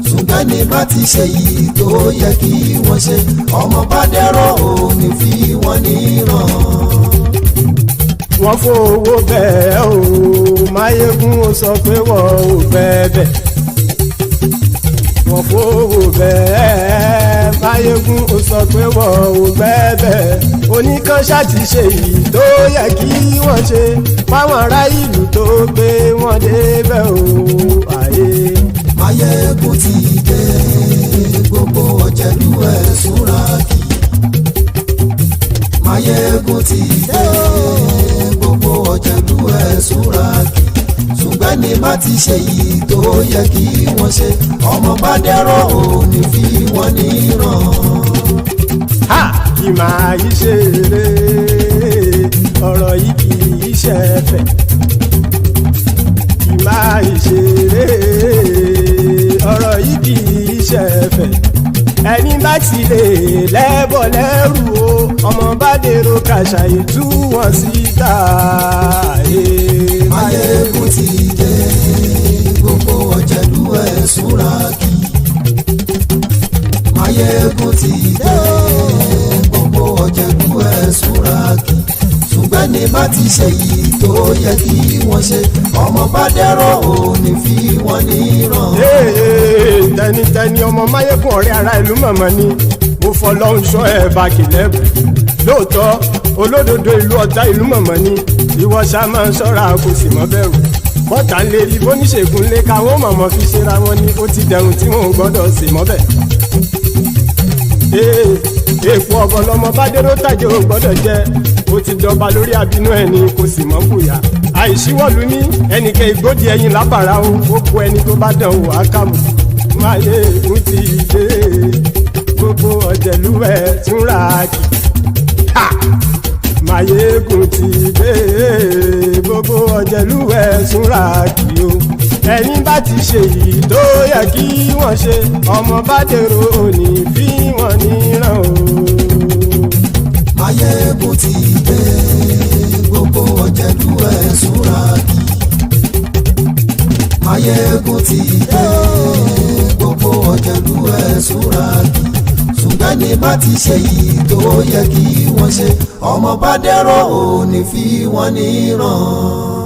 Speaker 5: Ṣùgbọ́n ní bá ti ṣe èyí tó yẹ kí wọ́n ṣe, ọmọ bá dèrò ní fi wọ́n níran.
Speaker 3: Wọ́n fowó bẹ́ẹ̀ o, Maiyegun ó sọ pé wọ́n ò fẹ́ bẹ̀. Wọ́n fowó bẹ́ẹ̀, Maiyegun ó sọ pé wọ́n ò fẹ́ bẹ̀. Oníkan ṣáàtì ṣe èyí tó yẹ kí wọ́n ṣe, fáwọn ará ìlú tó gbé wọn débẹ̀ o.
Speaker 5: Maiyegun ti dé. Gbogbo ọ̀jẹ̀lú ẹ̀sùn ràkì. Maiyegun ti dé. Gbogbo ọ̀jẹ̀lú ẹ̀sùn ràkì. Ṣùgbọ́n ní má ti ṣe yìí tó yẹ kí wọ́n ṣe, ọmọ bá dẹ́rọ̀ ò ní fi wọ́n níran.
Speaker 3: Ha! Kì máa yí ṣeré, ọ̀rọ̀ yìí kì í ṣẹ̀fẹ̀. Kì máa yí ṣeré, ọ̀rọ̀ yìí kì í ṣẹ̀fẹ̀. Ẹni bá ti lè lẹ́bọ̀ lẹ́rù o, ọmọ bá dèrò kàṣàyè tú wọn síta.
Speaker 5: Maiyegun ti dé. Gbogbo ọ̀jẹ̀lú ẹ̀sùn ràkì. Maiyegun ti dé. Gbogbo ọ̀jẹ̀lú ẹ̀sùn ràkì. Ṣùgbọ́n ní bá ti ṣe yìí tó yẹ kí wọ́n ṣe, ọmọ bá dẹ́rọ̀ ò ní fi wọ́n níran.
Speaker 3: Tẹnitẹni ọmọ Maiyegun ọ̀rẹ́ ara ìlú mọ̀mọ́ ni mo fọlọ́hún sọ ẹ̀ bá kìlẹ́bù. Lóòótọ́ olódodo ìlú ọ̀tá ìlú mọ̀mọ́ ni ìwọ ṣá máa ń ṣọ́ra kò sì mọ́ bẹ̀rù. Bọ́tà ń lè rí bóníṣègùn lé káwọn mọ̀mọ́ fi ṣera wọn ni ó ti dẹrùn tí wọn ò gbọ́dọ̀ sì mọ́ bẹ̀. Èèpo ọ̀bọ lọmọ bá dérò tàjẹ́ ò gbọ́dọ̀ jẹ́, ó ti dọba lórí abínú ẹni kò sì mọ́ fòyà. Àìsíwọ̀lú ní ẹnìkẹ́ ìgbódì ẹyin lábàrá o, ó kó ẹni tó bá dán o àkàmù. Maiyegun ti dé. Gbogbo ọ̀jẹ̀lú ẹ̀sùn ràkì. Maiyegun ti dé. Gbogbo ọ̀jẹ̀lú ẹ̀sùn ràkì o. Ẹni bá ti ṣe yìí tó yẹ kí wọ́n ṣe, ọmọ bá dèrò òní fi wọ́n níran o.
Speaker 5: Maiyegun ti dé. Gbogbo ọ̀jẹ̀lú ẹ̀sùn ràkì. Maiyegun ti dé. Gbogbo ọ̀jẹ̀lú ẹ̀sùn ràkì. Ṣùgbọ́n ní bá ti ṣe yìí tó yẹ kí wọ́n ṣe, ọmọ bá dẹ́rọ̀ ò ní fi wọ́n níran.